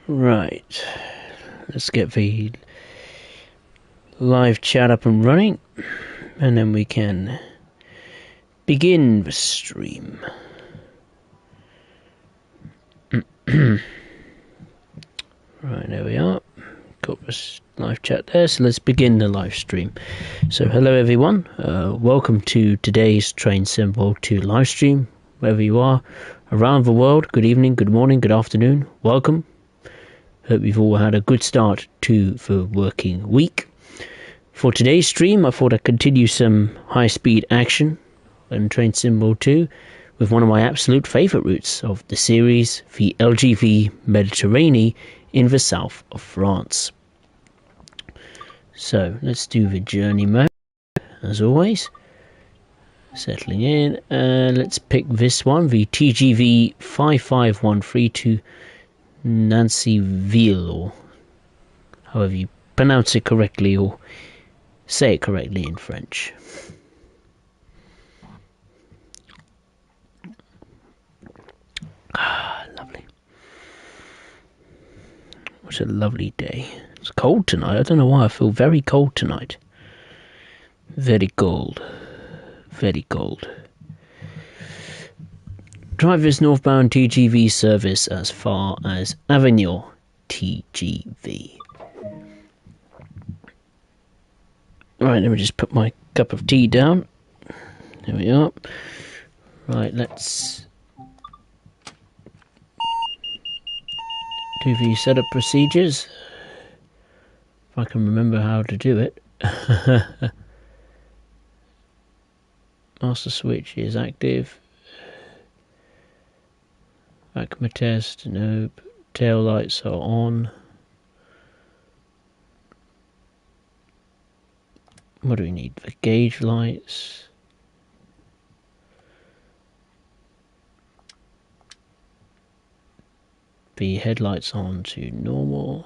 Right, let's get the live chat up and running, and then we can begin the stream. Right, there we are. Got this live chat there, so let's begin the live stream. So hello everyone, welcome to today's Train Symbol 2 live stream, wherever you are around the world. Good evening, good morning, good afternoon, welcome. Hope you've all had a good start to the working week. For today's stream, I thought I'd continue some high-speed action on Train Symbol 2 with one of my absolute favourite routes of the series, the LGV Méditerranée in the south of France. So, let's do the journey mode, as always. Settling in, and let's pick this one, the TGV 5513 to Nancyville, or however you pronounce it correctly, or say it correctly in French. Ah, lovely. What a lovely day. It's cold tonight. I don't know why I feel very cold tonight. Very cold. Very cold. Drivers northbound TGV service as far as Avignon Tgv. Right, let me just put my cup of tea down. There we are. Right, let's do the setup procedures. If I can remember how to do it. Master switch is active. Acma test, nope. Tail lights are on. What do we need? The gauge lights. The headlights on to normal.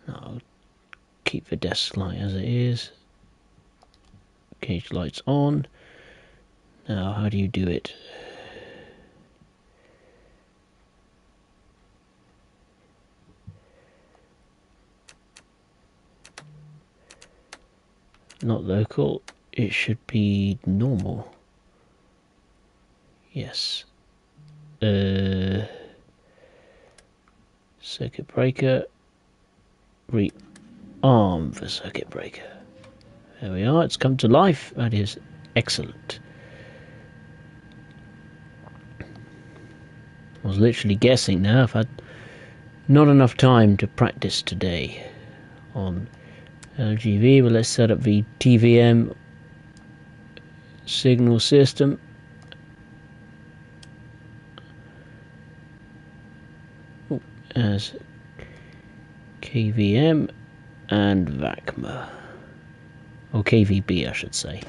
I'll keep the desk light as it is. Gauge lights on. Now, how do you do it? Not local, it should be normal. Yes. Circuit breaker. Rearm the circuit breaker. There we are, it's come to life. That is excellent. I was literally guessing now. I've had not enough time to practice today on LGV, but let's set up the TVM signal system. As KVM and VACMA, or KVB I should say.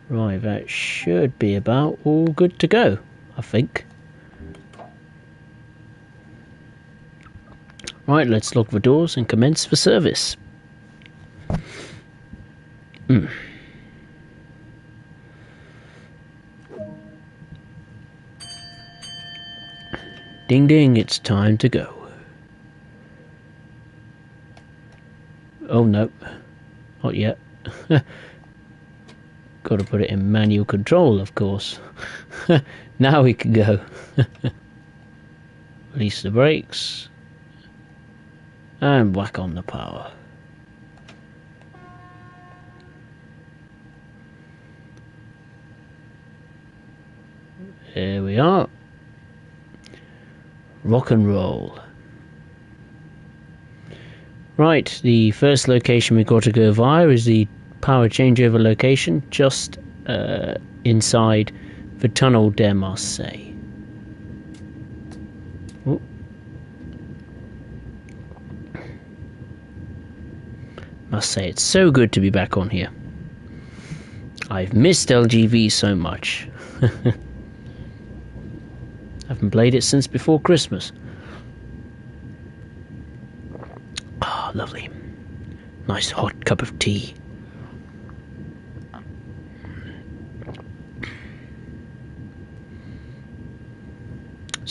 Right, that should be about all good to go, I think. Right, let's lock the doors and commence the service. Ding ding, it's time to go. Oh no, not yet. Got to put it in manual control, of course. Now we can go. Release the brakes. And whack on the power. Here we are. Rock and roll. Right, the first location we've got to go via is the power changeover location just inside the Tunnel des Marseilles. Ooh. Must say, it's so good to be back on here. I've missed LGV so much. Haven't played it since before Christmas. Ah, lovely. Nice hot cup of tea.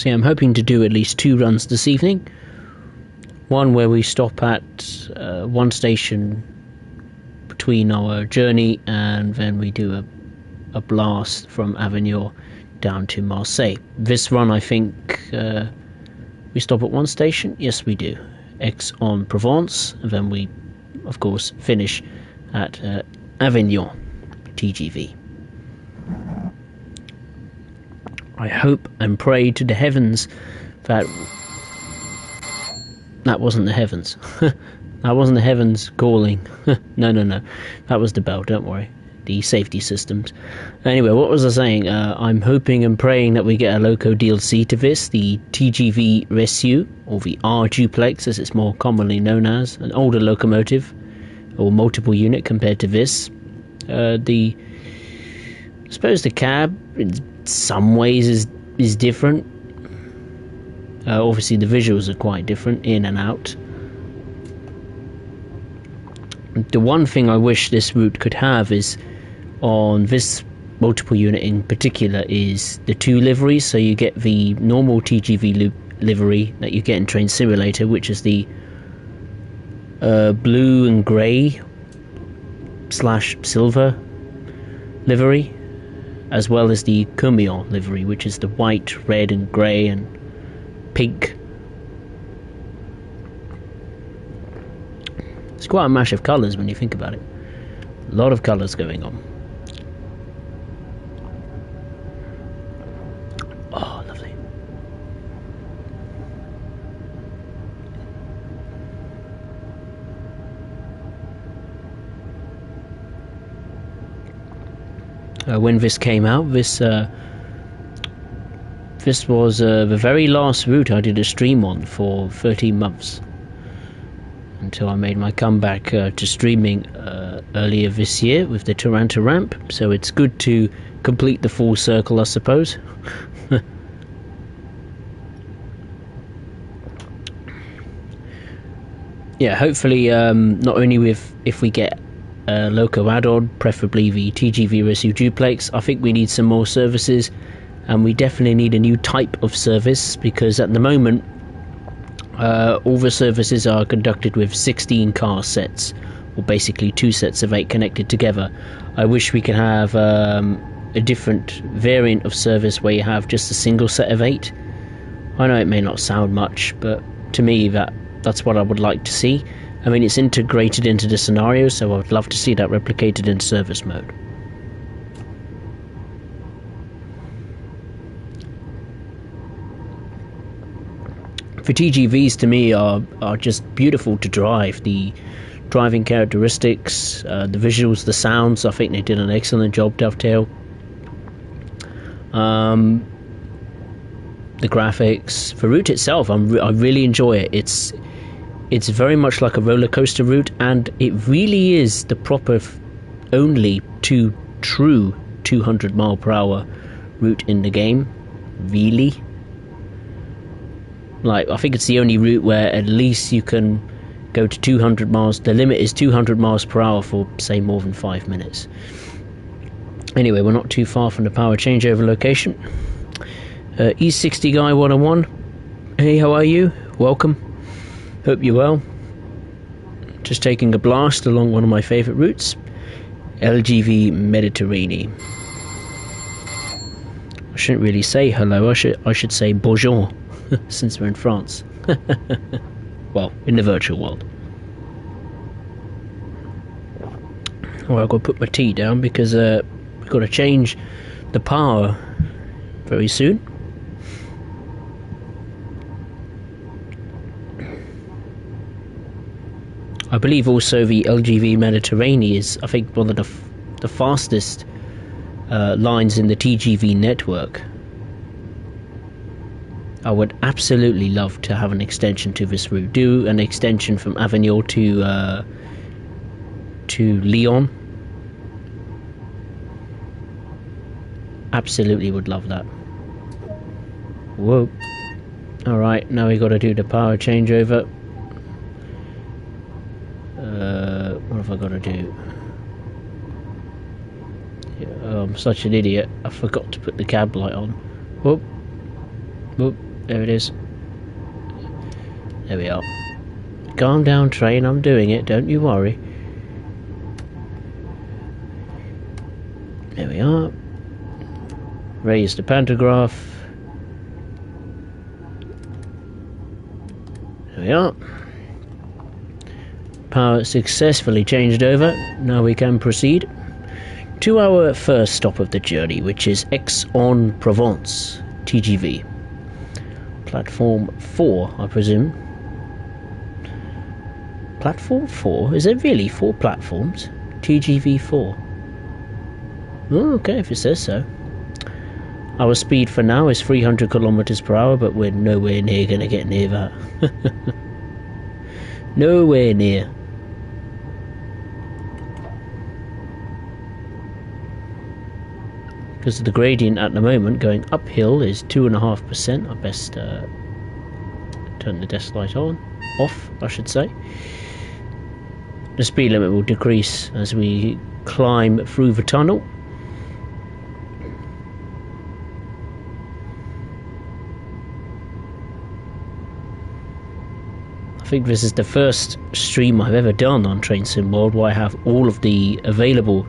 So yeah, I'm hoping to do at least 2 runs this evening. One where we stop at one station between our journey, and then we do a blast from Avignon down to Marseille. This run, I think, we stop at one station. Yes, we do. Aix-en-Provence, and then we, of course, finish at Avignon Tgv. I hope and pray to the heavens that wasn't the heavens. That wasn't the heavens calling. No. That was the bell, don't worry. The safety systems. Anyway, what was I saying? I'm hoping and praying that we get a loco DLC to this, the TGV Reçu, or the R duplex as it's more commonly known as, an older locomotive, or multiple unit compared to this. I suppose the cab, in some ways, is different. Obviously, the visuals are quite different, in and out. The one thing I wish this route could have is, on this multiple unit in particular, is the 2 liveries. So you get the normal TGV livery that you get in Train Simulator, which is the blue and grey / silver livery, as well as the Camion livery, which is the white, red and grey and pink. It's quite a mash of colours when you think about it. A lot of colours going on. Oh, lovely. When this came out, this was the very last route I did a stream on for 13 months. Until I made my comeback to streaming earlier this year with the Taranto ramp. So it's good to complete the full circle, I suppose. Yeah, hopefully not only if we get a loco add-on, preferably the TGV Reçu duplex, I think we need some more services, and we definitely need a new type of service, because at the moment all the services are conducted with 16 car sets, or basically 2 sets of 8 connected together. I wish we could have a different variant of service where you have just a single set of 8. I know it may not sound much, but to me that's what I would like to see. I mean, it's integrated into the scenario, so I would love to see that replicated in service mode. The TGVs to me are just beautiful to drive. The driving characteristics, the visuals, the sounds, I think they did an excellent job, Dovetail. The graphics, the route itself, I really enjoy it. It's very much like a roller coaster route, and it really is the proper only true 200 mile per hour route in the game, really. Like, I think it's the only route where at least you can go to 200 miles. The limit is 200 miles per hour for, say, more than 5 minutes. Anyway, we're not too far from the power changeover location. E60 Guy 101. Hey, how are you? Welcome. Hope you're well. Just taking a blast along one of my favourite routes, LGV Méditerranée. I shouldn't really say hello, I should say bonjour. Since we're in France. Well, in the virtual world. Well, I've got to put my tea down because we've got to change the power very soon. I believe also the LGV Méditerranée is, I think, one of the fastest lines in the TGV network. I would absolutely love to have an extension to this route. Do an extension from Avignon to Lyon. Absolutely would love that. Whoa. Alright, now we got to do the power changeover. What have I got to do? Yeah, I'm such an idiot. I forgot to put the cab light on. Whoop. Whoop. there it is. There we are. Calm down, train, I'm doing it, don't you worry. There we are. Raise the pantograph. There we are. Power successfully changed over. Now we can proceed to our first stop of the journey, which is Aix-en-Provence, TGV. Platform 4, I presume. Platform 4? Is there really 4 platforms? TGV 4. Oh, okay, if it says so. Our speed for now is 300 kilometers per hour, but we're nowhere near going to get near that. Nowhere near. Because the gradient at the moment going uphill is 2.5%. I best turn the desk light off, I should say. The speed limit will decrease as we climb through the tunnel. I think this is the first stream I've ever done on Train Sim World where I have all of the available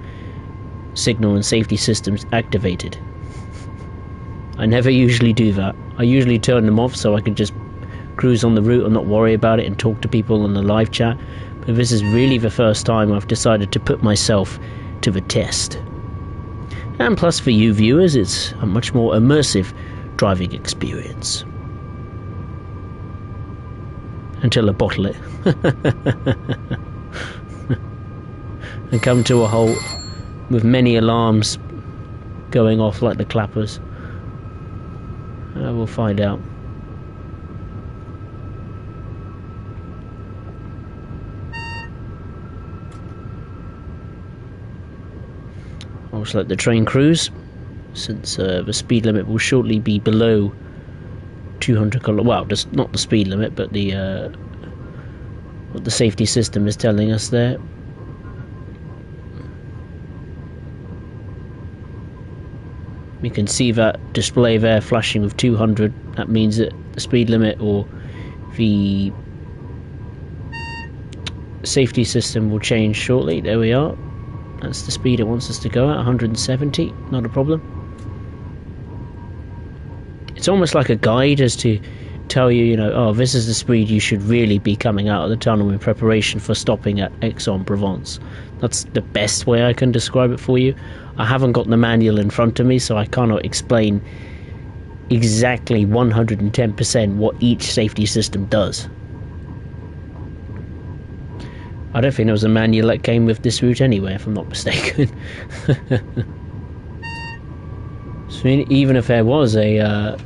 signal and safety systems activated. I never usually do that. I usually turn them off so I can just cruise on the route and not worry about it and talk to people on the live chat. But this is really the first time I've decided to put myself to the test. And plus for you viewers, it's a much more immersive driving experience. Until I bottle it. And come to a halt with many alarms going off like the clappers. We'll find out. I'll just let the train cruise, since the speed limit will shortly be below 200 kilometers. Well, just not the speed limit, but the what the safety system is telling us there. We can see that display there flashing with 200. That means that the speed limit or the safety system will change shortly. There we are. That's the speed it wants us to go at, 170. Not a problem. It's almost like a guide as to tell you, oh, this is the speed you should really be coming out of the tunnel in preparation for stopping at Aix-en-Provence. That's the best way I can describe it for you. I haven't got the manual in front of me, so I cannot explain exactly 110% what each safety system does. I don't think there was a manual that came with this route anyway, if I'm not mistaken. So even if there was a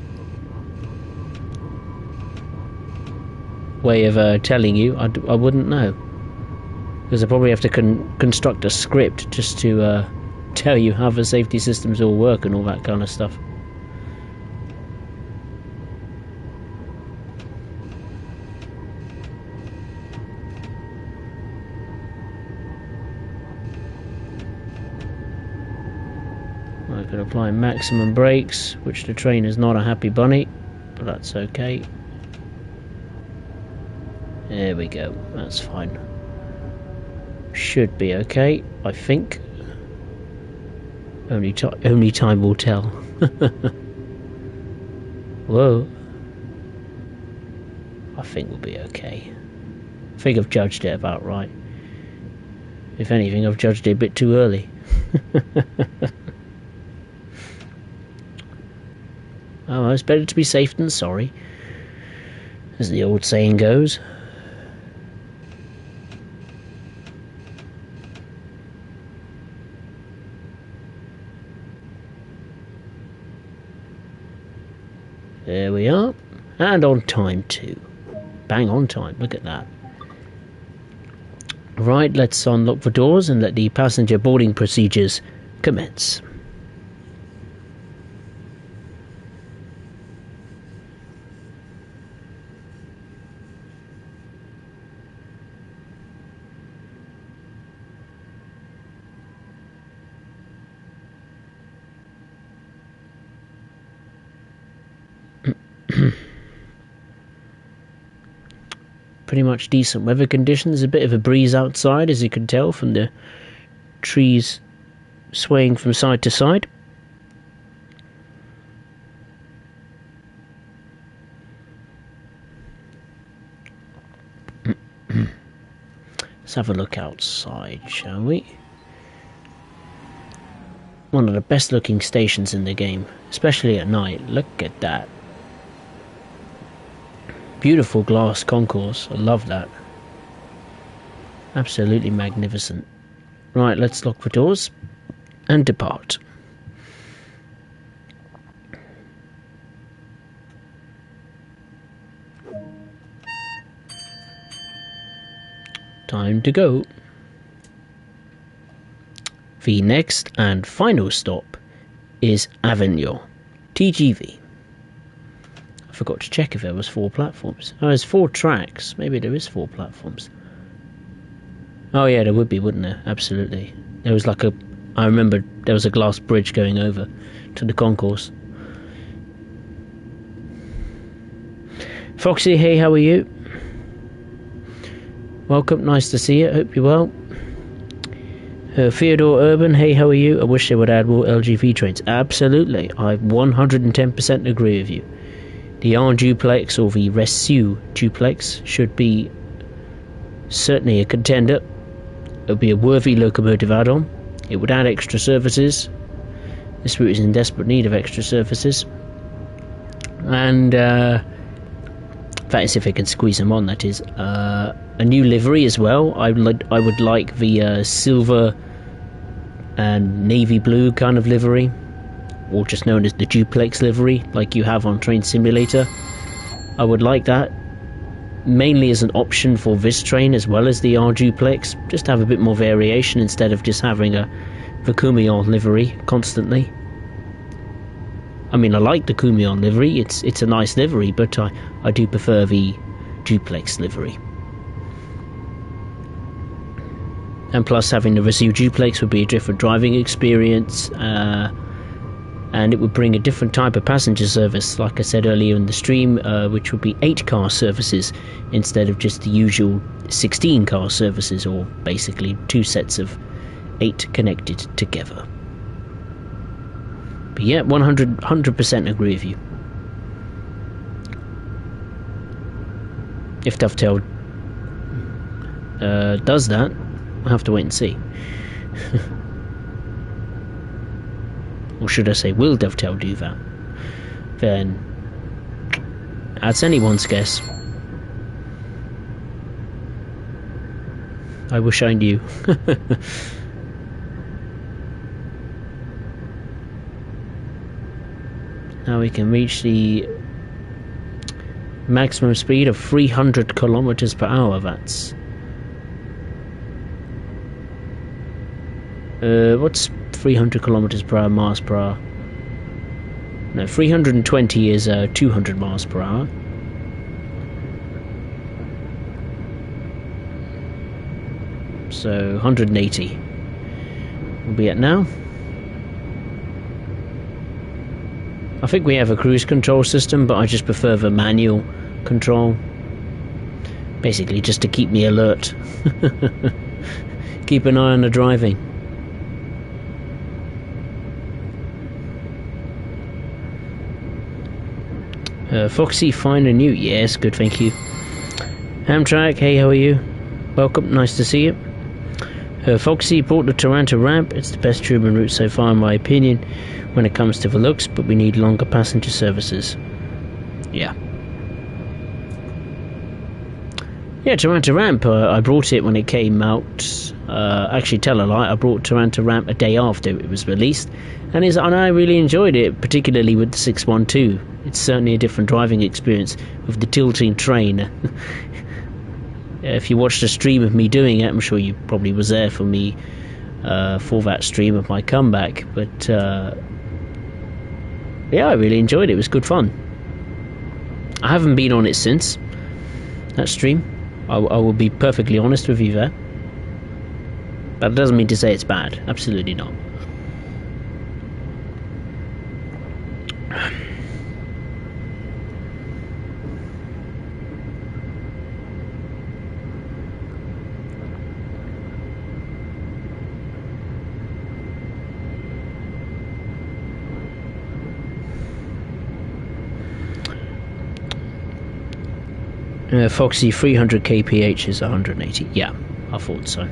way of telling you, I wouldn't know. Because I probably have to construct a script just to tell you how the safety systems all work and all that kind of stuff. I could apply maximum brakes, which the train is not a happy bunny, but that's okay. There we go, that's fine. Should be okay, I think. Only time will tell. Whoa. I think we'll be okay. I think I've judged it about right. If anything, I've judged it a bit too early. Oh, it's better to be safe than sorry, as the old saying goes. There we are, and on time too. Bang on time, look at that. Right, let's unlock the doors and let the passenger boarding procedures commence. pretty much decent weather conditions. A bit of a breeze outside, as you can tell from the trees swaying from side to side. Let's have a look outside, shall we? One of the best looking stations in the game, especially at night. Look at that. Beautiful glass concourse. I love that. Absolutely magnificent. Right, let's lock the doors and depart. Time to go. The next and final stop is Avignon Tgv. I forgot to check if there was 4 platforms. Oh, there's 4 tracks. Maybe there is 4 platforms. Oh yeah, there would be, wouldn't there? Absolutely. There was like I remember there was a glass bridge going over to the concourse. Foxy, hey, how are you? Welcome, nice to see you. Hope you're well. Theodore Urban, hey, how are you? I wish they would add more LGV trains. Absolutely, I 110% agree with you. The R duplex or the Resu duplex should be certainly a contender. It would be a worthy locomotive add-on. It would add extra services. This route is in desperate need of extra services. And that is if they can squeeze them on, that is. A new livery as well. I would like the silver and navy blue kind of livery, or just known as the duplex livery, like you have on Train Simulator. I would like that, mainly as an option for this train as well as the R duplex, just to have a bit more variation instead of just having a the Kumion livery constantly. I mean, I like the Kumion livery, it's a nice livery, but I do prefer the duplex livery. And plus, having the Resu duplex would be a different driving experience, and it would bring a different type of passenger service, like I said earlier in the stream, which would be 8 car services instead of just the usual 16 car services, or basically 2 sets of 8 connected together. But yeah, 100% agree with you. If Dovetail does that, we'll have to wait and see. Or should I say, will Dovetail do that? Then that's anyone's guess. I wish I knew. Now we can reach the maximum speed of 300 kilometers per hour. That's what's 300 kilometers per hour, miles per hour? No, 320 is 200 miles per hour. So 180 we'll be at now. I think we have a cruise control system, but I just prefer the manual control. Basically just to keep me alert. Keep an eye on the driving. Foxy, fine and new. Yes, good, thank you. Hamtrak, hey, how are you? Welcome, nice to see you. Foxy brought the Taranto ramp. It's the best Truman route so far, in my opinion, when it comes to the looks, but we need longer passenger services. Yeah. Yeah, Taranto ramp, I brought it when it came out. Actually, tell a lie, I brought Taranto ramp a day after it was released, and I really enjoyed it, particularly with the 612. It's certainly a different driving experience with the tilting train. If you watched a stream of me doing it, I'm sure you probably was there for me for that stream of my comeback. But yeah, I really enjoyed it. It was good fun. I haven't been on it since that stream. I will be perfectly honest with you there. But it doesn't mean to say it's bad. Absolutely not. Foxy 300 kph is 180. Yeah, I thought so.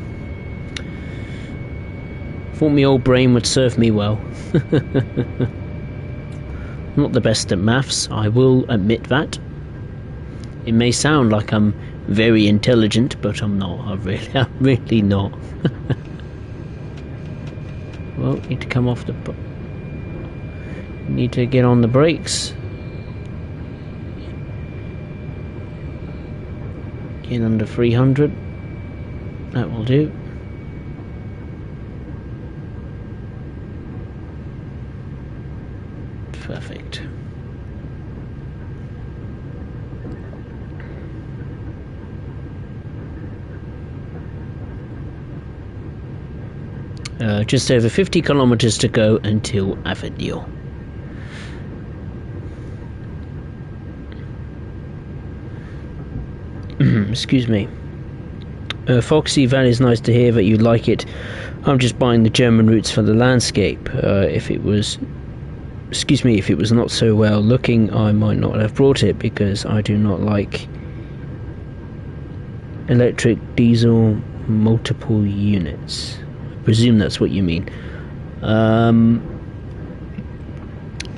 Thought my old brain would serve me well. Not the best at maths, I will admit that. It may sound like I'm very intelligent, but I'm not. I'm really not. Well, need to come off the... Need to get on the brakes. Get under 300. That will do. Perfect. Just over 50 kilometers to go until Avignon. Excuse me. Foxy, that is nice to hear that you like it. I'm just buying the German routes for the landscape. If it was not so well looking, I might not have brought it because I do not like electric diesel multiple units. I presume that's what you mean.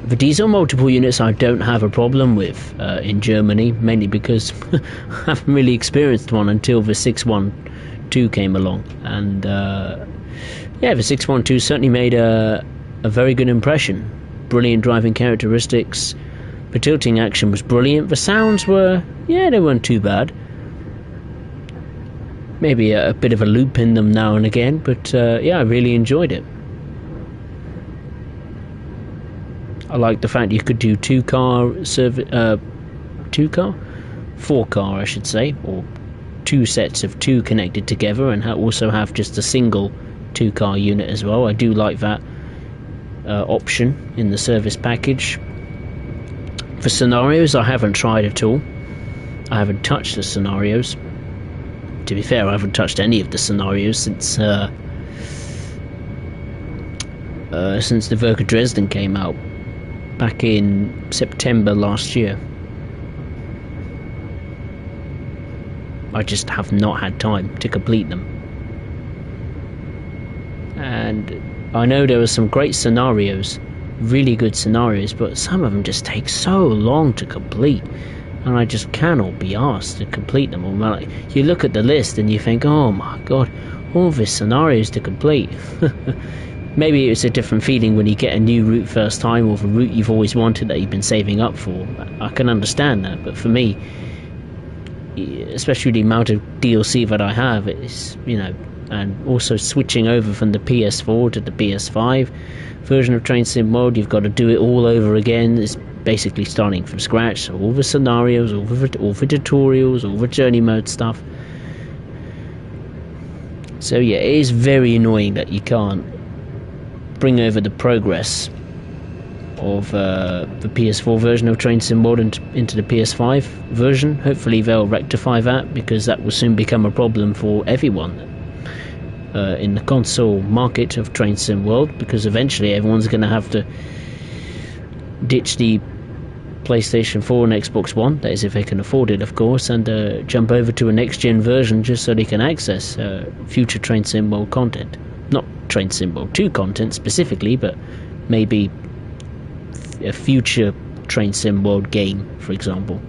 The diesel multiple units I don't have a problem with in Germany, mainly because I haven't really experienced one until the 612 came along. And yeah, the 612 certainly made a very good impression. Brilliant driving characteristics. The tilting action was brilliant. The sounds were, yeah, they weren't too bad. Maybe a bit of a loop in them now and again, but yeah, I really enjoyed it. I like the fact you could do 4-car, I should say, or 2 sets of 2 connected together, and also have just a single 2-car unit as well. I do like that option in the service package. For scenarios, I haven't tried at all. I haven't touched the scenarios. To be fair, I haven't touched any of the scenarios since the Werke Dresden came out back in September last year. I just have not had time to complete them. And I know there were some great scenarios, really good scenarios, but some of them just take so long to complete, and I just cannot be asked to complete them all. Like, you look at the list and you think, oh my god, all these scenarios to complete. Maybe it's a different feeling when you get a new route first time, or the route you've always wanted that you've been saving up for. I can understand that, but for me, especially the amount of DLC that I have, it's, you know, and also switching over from the PS4 to the PS5 version of Train Sim World, you've got to do it all over again. It's basically starting from scratch, so all the scenarios, all the tutorials, all the journey mode stuff. So yeah, it is very annoying that you can't bring over the progress of the PS4 version of Train Sim World into the PS5 version. Hopefully they'll rectify that, because that will soon become a problem for everyone in the console market of Train Sim World, because eventually everyone's going to have to ditch the PlayStation 4 and Xbox One, that is if they can afford it of course, and jump over to a next gen version just so they can access future Train Sim World content. Not Train Sim World 2 content specifically, but maybe a future Train Sim World game, for example.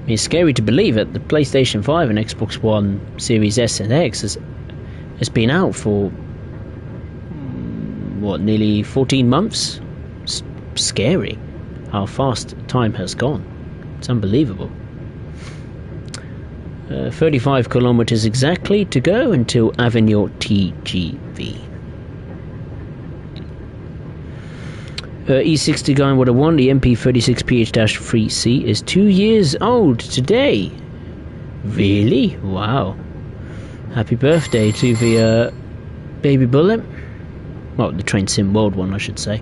It's scary to believe that the PlayStation 5 and Xbox One Series S and X has been out for what, nearly 14 months? It's scary how fast time has gone. It's unbelievable. 35 kilometers exactly to go until Avignon Tgv. E60 going what I want. The MP36PH-3C is 2 years old today. Really? Wow. Happy birthday to the baby bullet. Well, the Train Sim World one, I should say.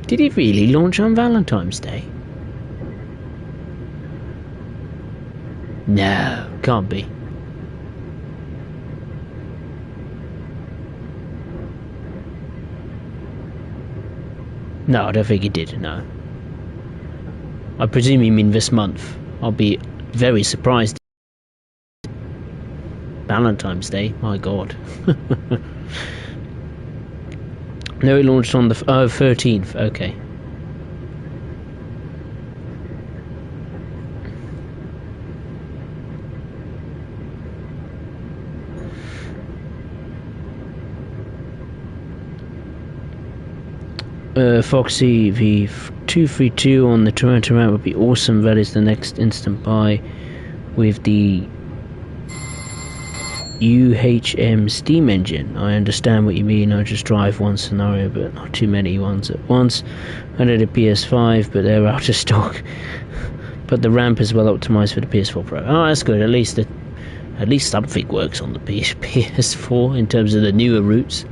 Did it really launch on Valentine's Day? No, can't be. No, I don't think it did, no. I presume you mean this month. I'll be very surprised. Valentine's Day, my god. No, it launched on the 13th, okay. Foxy V232 on the Toronto route would be awesome. That is the next instant buy with the UHM steam engine. I understand what you mean. I just drive one scenario, but not too many ones at once. I know the PS5, but they're out of stock. But the ramp is well optimized for the PS4 Pro. Oh, that's good. At least something works on the PS4 in terms of the newer routes.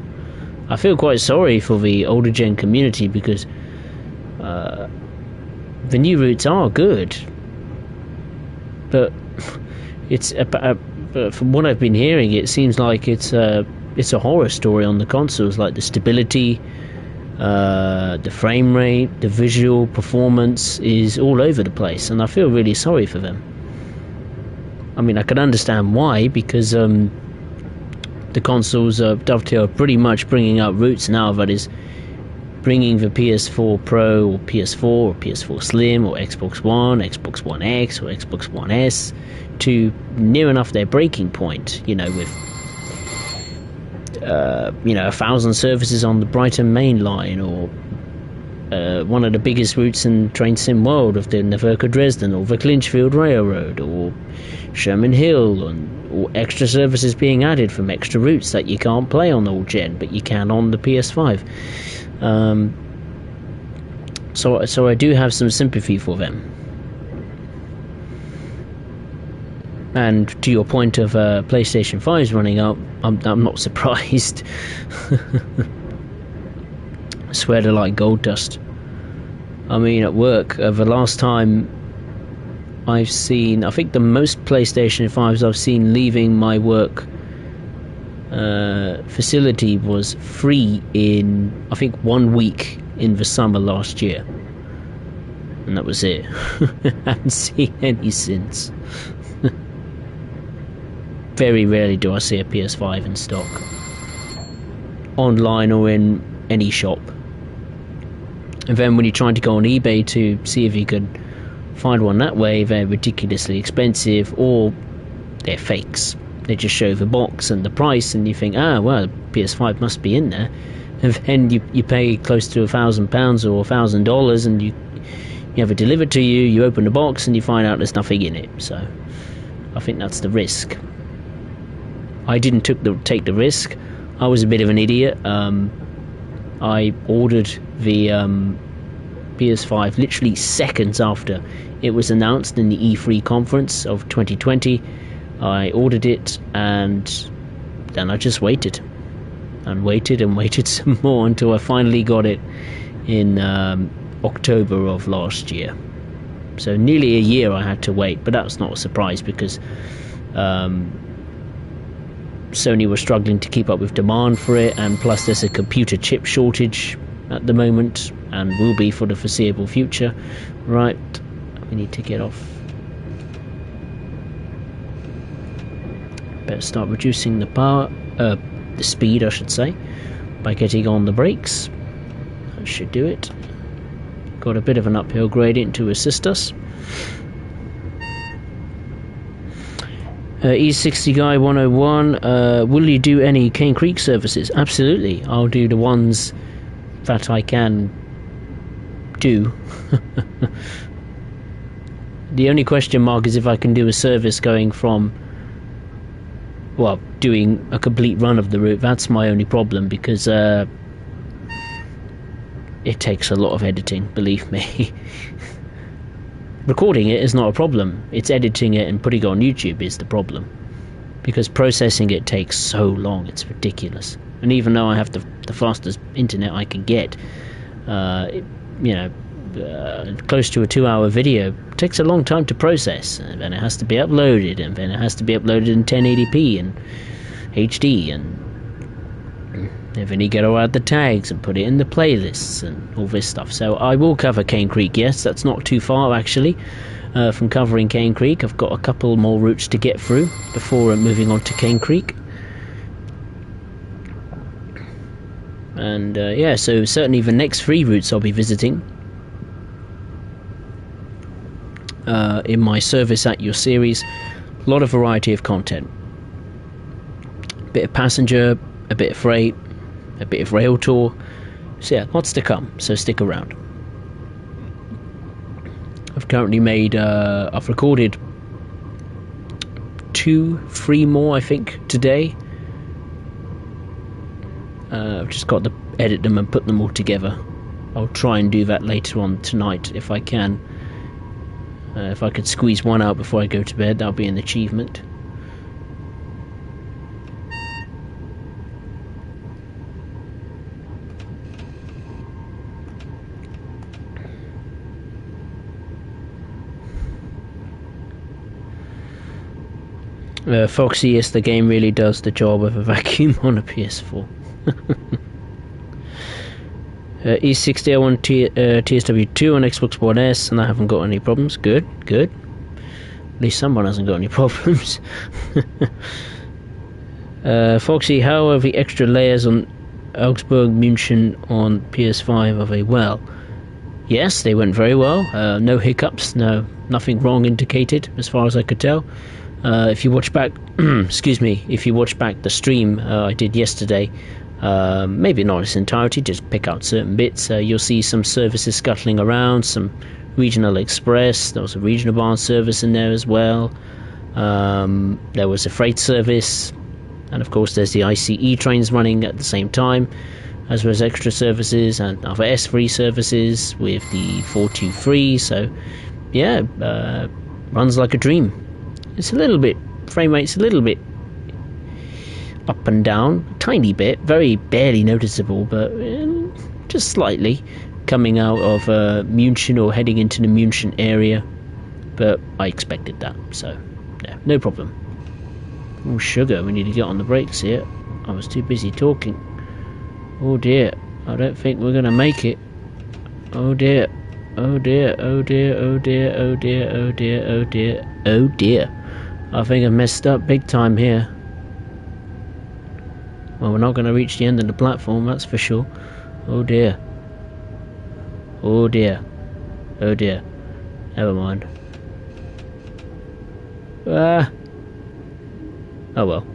I feel quite sorry for the older gen community because the new routes are good, but it's but from what I've been hearing, it seems like it's a horror story on the consoles. Like the stability, the frame rate, the visual performance is all over the place, and I feel really sorry for them. I mean, I can understand why, because the consoles Dovetail are pretty much bringing out routes now that is bringing the PS4 Pro or PS4 or PS4 Slim or Xbox One, Xbox One X or Xbox One S to near enough their breaking point, with 1,000 services on the Brighton main line, or one of the biggest routes in train sim world of the Naverca Dresden or the Clinchfield Railroad or Sherman Hill, or extra services being added from extra routes that you can't play on old gen but you can on the PS5. So I do have some sympathy for them. And to your point of PlayStation 5's running up, I'm not surprised. I swear they're like gold dust. I mean, at work, the last time I've seen, I think the most PlayStation 5s I've seen leaving my work facility was 3 in, I think, 1 week in the summer last year. And that was it. I haven't seen any since. Very rarely do I see a PS5 in stock, online or in any shop. And then when you're trying to go on eBay to see if you could find one that way, they're ridiculously expensive, or they're fakes. They just show the box and the price, and you think, well, the PS5 must be in there. And then you pay close to £1,000 or $1,000, and you have it delivered to you. You open the box and you find out there's nothing in it. So I think that's the risk. I didn't take the risk. I was a bit of an idiot. I ordered the PS5 literally seconds after it was announced in the E3 conference of 2020. I ordered it, and then I just waited and waited and waited some more until I finally got it in October of last year. So nearly a year I had to wait, but that's not a surprise because Sony was struggling to keep up with demand for it, and plus there's a computer chip shortage at the moment and will be for the foreseeable future. Right, we need to get off. Better start reducing the power, the speed I should say, by getting on the brakes. That should do it. Got a bit of an uphill gradient to assist us. E60 Guy 101, will you do any Cane Creek services? Absolutely, I'll do the ones that I can do. The only question mark is if I can do a service going from, well, doing a complete run of the route. That's my only problem, because it takes a lot of editing, believe me. Recording it is not a problem. It's editing it and putting it on YouTube is the problem, because processing it takes so long. It's ridiculous. And even though I have the fastest internet I can get, the close to a 2-hour video. It takes a long time to process, and then it has to be uploaded, and then it has to be uploaded in 1080p and HD, and then you got to add the tags and put it in the playlists and all this stuff. So I will cover Cane Creek. Yes, that's not too far actually from covering Cane Creek. I've got a couple more routes to get through before moving on to Cane Creek. And yeah, so certainly the next 3 routes I'll be visiting in my Service at Your series. A lot of variety of content. A bit of passenger, a bit of freight, a bit of rail tour. So yeah, lots to come, so stick around. I've currently made, I've recorded 3 more I think today. I've just got to edit them and put them all together. I'll try and do that later on tonight if I can. If I could squeeze one out before I go to bed, that'll be an achievement. Foxy, yes, the game really does the job of a vacuum on a PS4. E60 I want TSW2 on Xbox One S, and I haven't got any problems. Good. At least someone hasn't got any problems. Foxy, how are the extra layers on Augsburg München on PS5? Are they well? Yes, they went very well. No hiccups, nothing wrong indicated as far as I could tell. If you watch back, if you watch back the stream I did yesterday, maybe not its entirety, just pick out certain bits, you'll see some services scuttling around, some regional express, there was a regional barn service in there as well, there was a freight service, and of course there's the ICE trains running at the same time, as well as extra services and other S3 services with the 423, so yeah, runs like a dream. It's a little bit, frame rate's a little bit up and down, a tiny bit, very barely noticeable, but just slightly coming out of München or heading into the München area, but I expected that, so yeah, no problem. Oh sugar, we need to get on the brakes here. I was too busy talking. Oh dear, I don't think we're gonna make it. Oh dear, oh dear, oh dear, oh dear, oh dear, oh dear, oh dear, oh dear. I think I've messed up big time here. Well, we're not going to reach the end of the platform, that's for sure. Oh dear. Oh dear. Oh dear. Never mind. Oh well.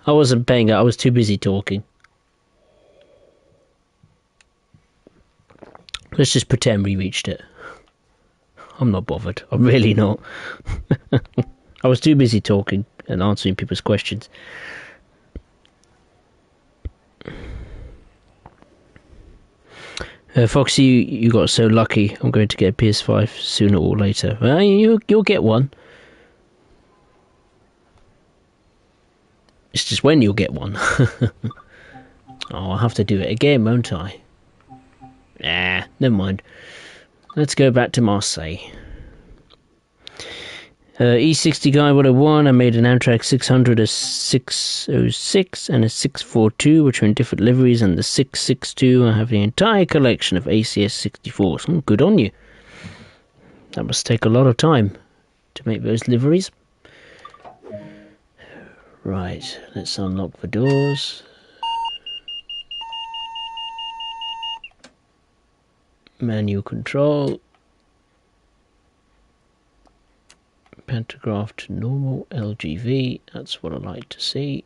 I wasn't paying it, I was too busy talking. Let's just pretend we reached it. I'm not bothered. I'm really not. I was too busy talking and answering people's questions. Foxy, you got so lucky. I'm going to get a PS5 sooner or later. Well, you'll get one. It's just when you'll get one. Oh, I'll have to do it again, won't I? Nah, never mind. Let's go back to Marseille. E60 Guy 101, I made an Amtrak 600, a 606 and a 642, which are in different liveries, and the 662, I have the entire collection of ACS 64s. Oh, good on you. That must take a lot of time to make those liveries. Right, let's unlock the doors. Manual control. Pantograph to normal, LGV, that's what I like to see.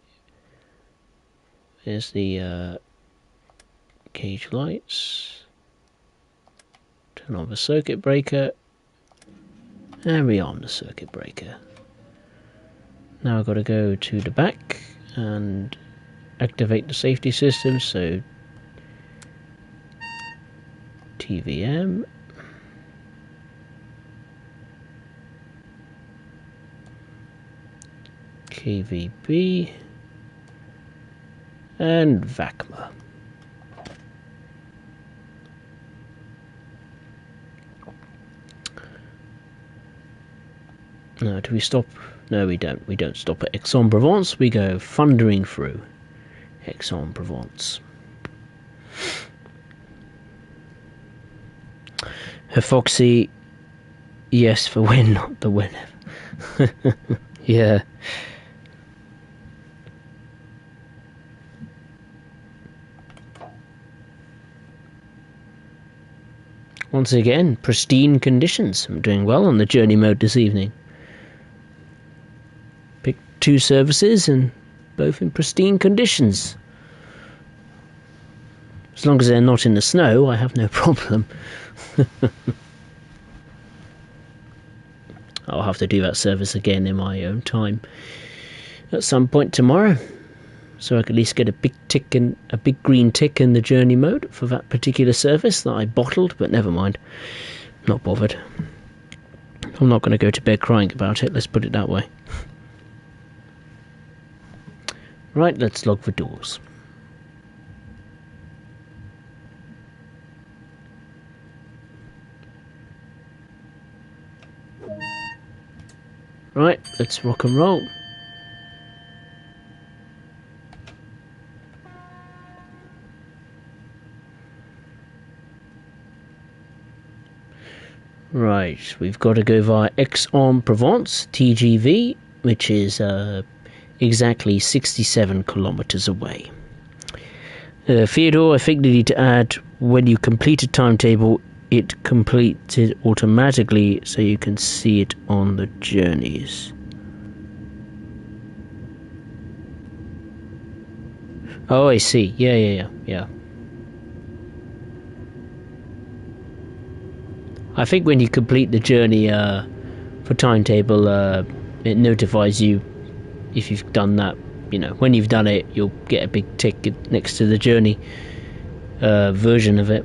There's the cage lights. Turn on the circuit breaker. And rearm the circuit breaker. Now I've got to go to the back and activate the safety system, so TVM. KVB and VACMA. No, do we stop? No, we don't. We don't stop at Aix-en-Provence. We go thundering through Aix-en-Provence. Her Foxy, yes for when, not the whenever. Yeah. Once again, pristine conditions. I'm doing well on the journey mode this evening. Picked 2 services and both in pristine conditions. As long as they're not in the snow, I have no problem. I'll have to do that service again in my own time at some point tomorrow, so I can at least get a big green tick in the journey mode for that particular service that I bottled. But never mind, not bothered. I'm not going to go to bed crying about it, let's put it that way. Right, let's log the doors. Right, let's rock and roll. Right, we've got to go via Aix-en-Provence, TGV, which is exactly 67 kilometers away. Theodore, I think you need to add, when you complete a timetable, it completes it automatically so you can see it on the journeys. Oh, I see. Yeah. I think when you complete the journey for timetable, it notifies you if you've done that. You know, when you've done it, you'll get a big tick next to the journey version of it.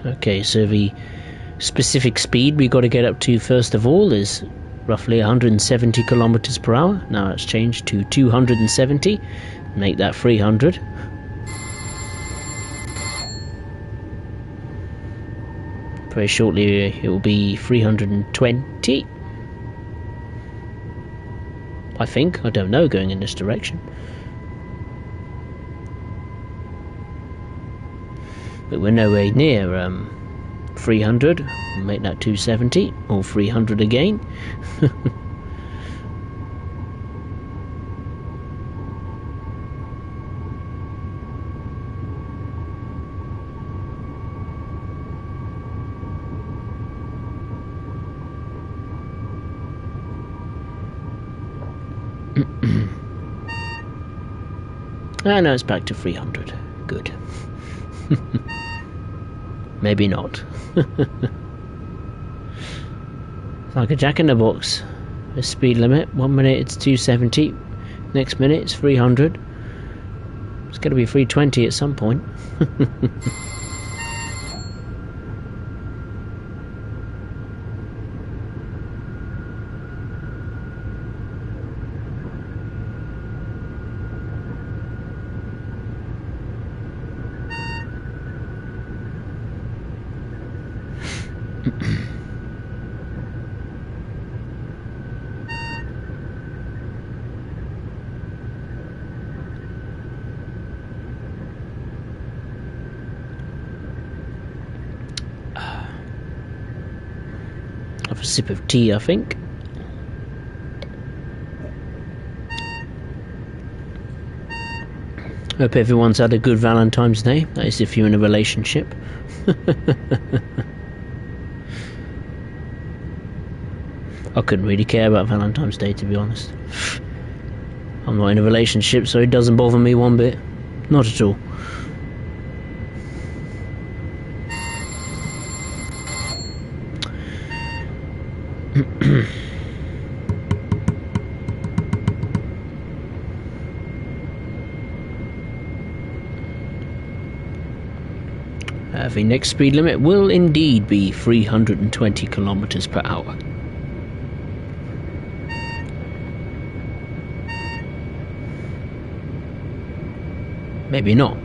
Okay, so the specific speed we got to get up to first of all is roughly 170 kilometers per hour. Now it's changed to 270. Make that 300. Very shortly it will be 320. I think. I don't know, going in this direction. But we're nowhere near 300. We'll make that 270 or 300 again. No, it's back to 300. Good. Maybe not. It's like a jack in the box. The speed limit, 1 minute it's 270, next minute it's 300. It's going to be 320 at some point. Have a sip of tea, I think. Hope everyone's had a good Valentine's Day. That is if you're in a relationship. I couldn't really care about Valentine's Day, to be honest. I'm not in a relationship, so it doesn't bother me one bit. Not at all. The next speed limit will indeed be 320 kilometers per hour. Maybe not.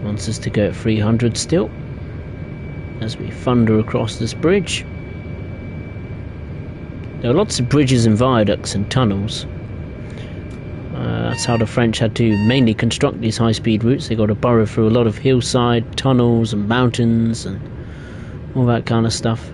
Wants us to go at 300 still, as we thunder across this bridge. There are lots of bridges and viaducts and tunnels. That's how the French had to mainly construct these high-speed routes. They got to burrow through a lot of hillside, tunnels and mountains and all that kind of stuff.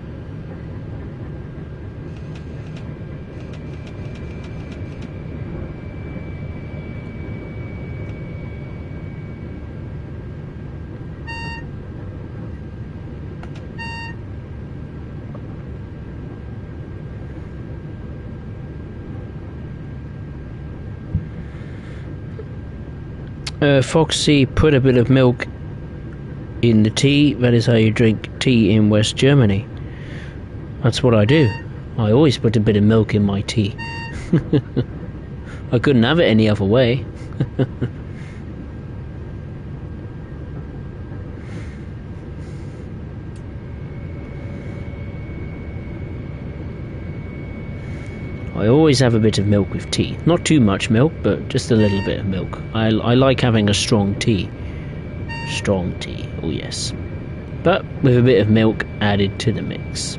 Foxy, put a bit of milk in the tea. That is how you drink tea in West Germany. That's what I do. I always put a bit of milk in my tea. I couldn't have it any other way. I always have a bit of milk with tea. Not too much milk, but just a little bit of milk. I like having a strong tea. Strong tea, oh yes. But with a bit of milk added to the mix.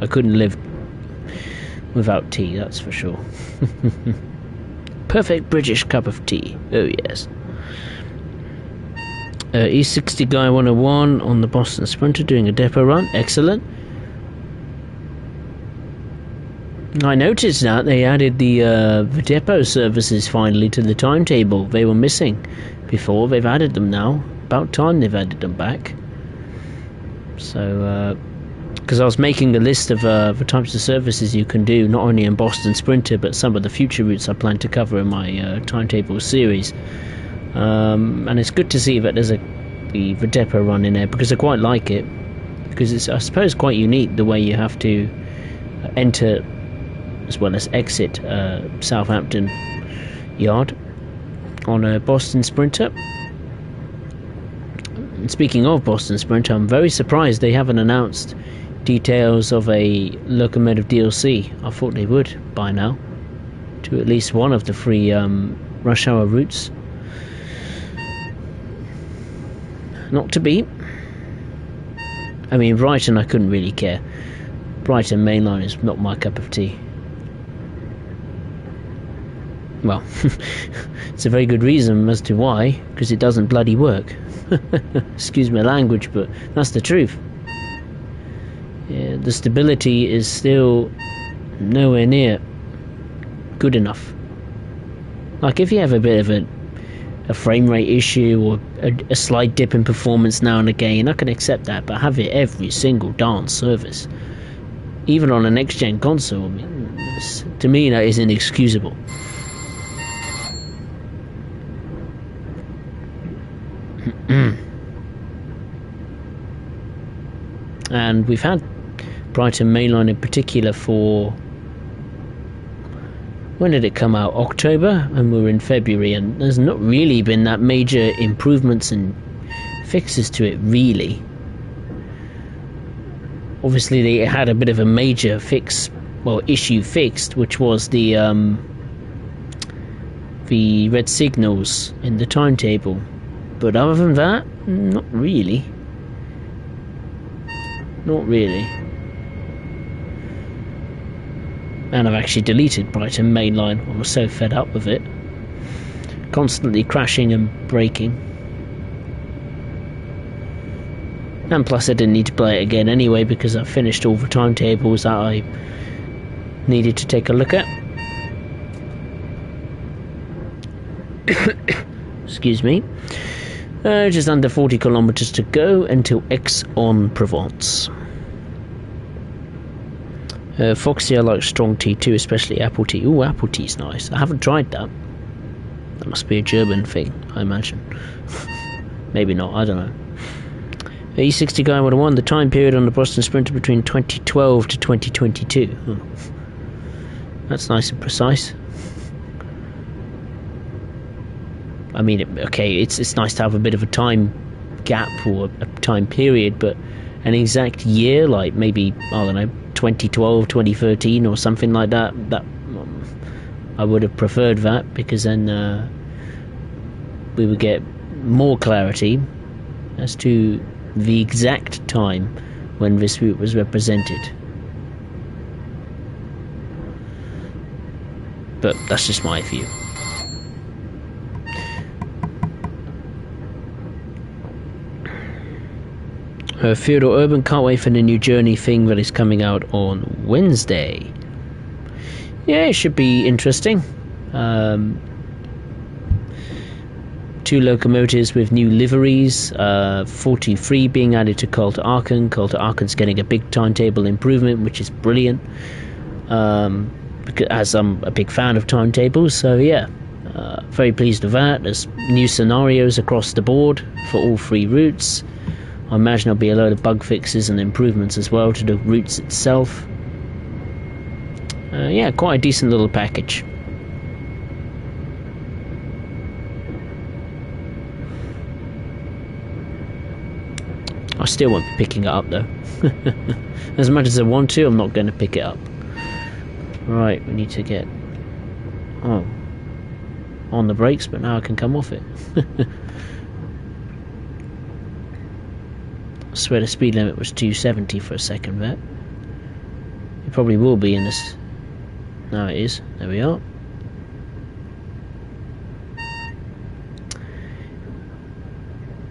I couldn't live without tea, that's for sure. Perfect British cup of tea, oh yes. E60 Guy 101 on the Boston Sprinter doing a depot run, excellent. I noticed that they added the depot services finally to the timetable. They were missing before. They've added them now. About time they've added them back. So, because I was making a list of the types of services you can do, not only in Boston Sprinter, but some of the future routes I plan to cover in my timetable series. And it's good to see that there's the depot run in there, because I quite like it. Because it's, I suppose, quite unique the way you have to enter as well as exit Southampton Yard on a Boston Sprinter. And speaking of Boston Sprinter, I'm very surprised they haven't announced details of a locomotive DLC. I thought they would by now, to at least one of the 3 rush hour routes. Not to be. I mean, Brighton I couldn't really care. Brighton Mainline is not my cup of tea. Well, it's a very good reason as to why, because it doesn't bloody work. Excuse my language, but that's the truth. Yeah, the stability is still nowhere near good enough. Like, if you have a bit of a frame rate issue or a slight dip in performance now and again, I can accept that, but have it every single darn service, even on a next-gen console, I mean, to me that is inexcusable. And we've had Brighton Mainline in particular for, when did it come out? October, and we're in February, and there's not really been that major improvements and fixes to it, really. Obviously they had a bit of a major issue fixed, which was the red signals in the timetable. But other than that, not really. Not really. And I've actually deleted Brighton Mainline. I was so fed up with it. Constantly crashing and braking. And plus I didn't need to play it again anyway, because I finished all the timetables that I needed to take a look at. Excuse me. Just under 40 kilometers to go until Aix-en-Provence. Foxy, I like strong tea too, especially apple tea. Ooh, apple tea's nice. I haven't tried that. That must be a German thing, I imagine. Maybe not, I don't know. E60 Guy 101, the time period on the Boston Sprinter between 2012 to 2022. Oh. That's nice and precise. I mean, okay, it's nice to have a bit of a time gap or a time period, but an exact year, like maybe, I don't know, 2012, 2013 or something like that, I would have preferred that, because then we would get more clarity as to the exact time when this route was represented. But that's just my view. Theodore Urban, can't wait for the new Journey thing that is coming out on Wednesday. Yeah, it should be interesting. 2 locomotives with new liveries, 43 being added to Col to Aachen. Col to Aachen's getting a big timetable improvement, which is brilliant, because, as I'm a big fan of timetables, so yeah, very pleased with that. There's new scenarios across the board for all 3 routes. I imagine there'll be a load of bug fixes and improvements as well to the routes itself. Yeah, quite a decent little package. I still won't be picking it up though. As much as I want to, I'm not going to pick it up. Right, we need to get on the brakes, but now I can come off it. I swear the speed limit was 270 for a second there. It probably will be in this. Now it is. There we are.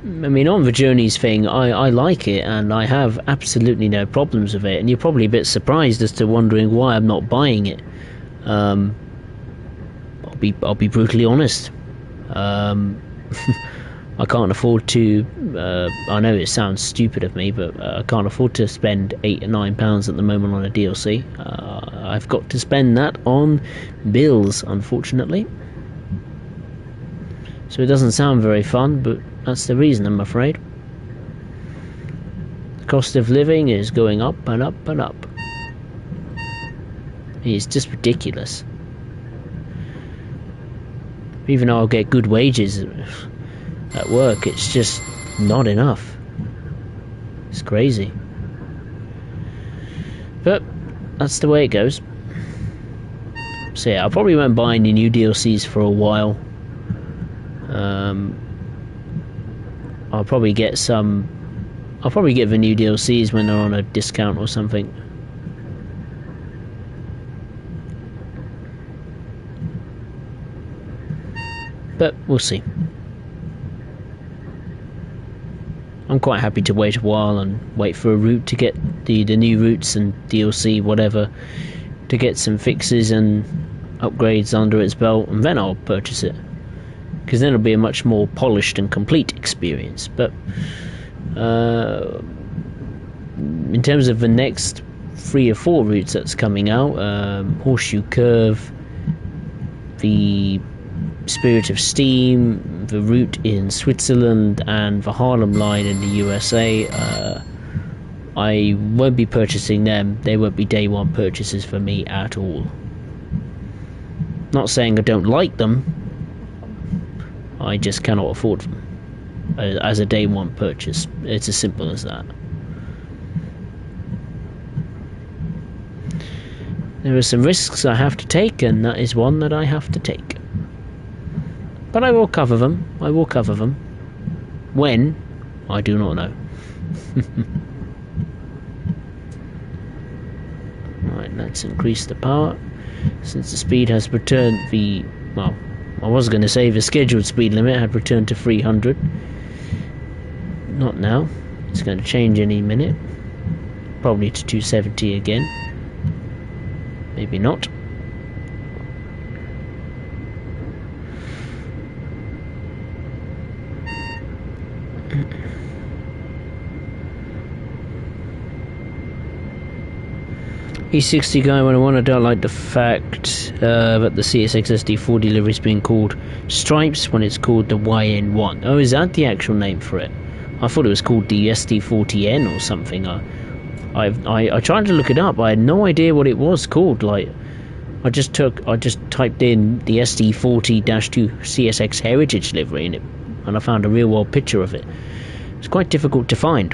I mean, on the Journeys thing, I like it, and I have absolutely no problems with it, and you're probably a bit surprised as to wondering why I'm not buying it. I'll be brutally honest. I can't afford to, I know it sounds stupid of me, but I can't afford to spend £8 or £9 at the moment on a DLC. I've got to spend that on bills, unfortunately. So it doesn't sound very fun, but that's the reason, I'm afraid. The cost of living is going up and up and up. It's just ridiculous. Even though I'll get good wages at work, it's just not enough. It's crazy. But that's the way it goes. So yeah, I probably won't buy any new DLCs for a while. I'll probably get some. I'll probably get the new DLCs when they're on a discount or something. But we'll see. I'm quite happy to wait a while and wait for a route to get the new routes and DLC, whatever, to get some fixes and upgrades under its belt, and then I'll purchase it. Because then it'll be a much more polished and complete experience. But in terms of the next 3 or 4 routes that's coming out, Horseshoe Curve, the Spirit of Steam, the route in Switzerland, and the Harlem line in the USA, I won't be purchasing them. They won't be day one purchases for me at all. Not saying I don't like them, I just cannot afford them as a day one purchase. It's as simple as that. There are some risks I have to take, and that is one that I have to take. But I will cover them. I will cover them. When? I do not know. Right, let's increase the power. Since the speed has returned the... well, I was going to say the scheduled speed limit had returned to 300. Not now. It's going to change any minute. Probably to 270 again. Maybe not. E60 guy 101, I don't like the fact that the CSX SD4 delivery is being called Stripes when it's called the YN1. Oh, is that the actual name for it? I thought it was called the SD40N or something. I tried to look it up. I had no idea what it was called. Like, I just typed in the SD40-2 CSX Heritage livery and I found a real world picture of it. It's quite difficult to find.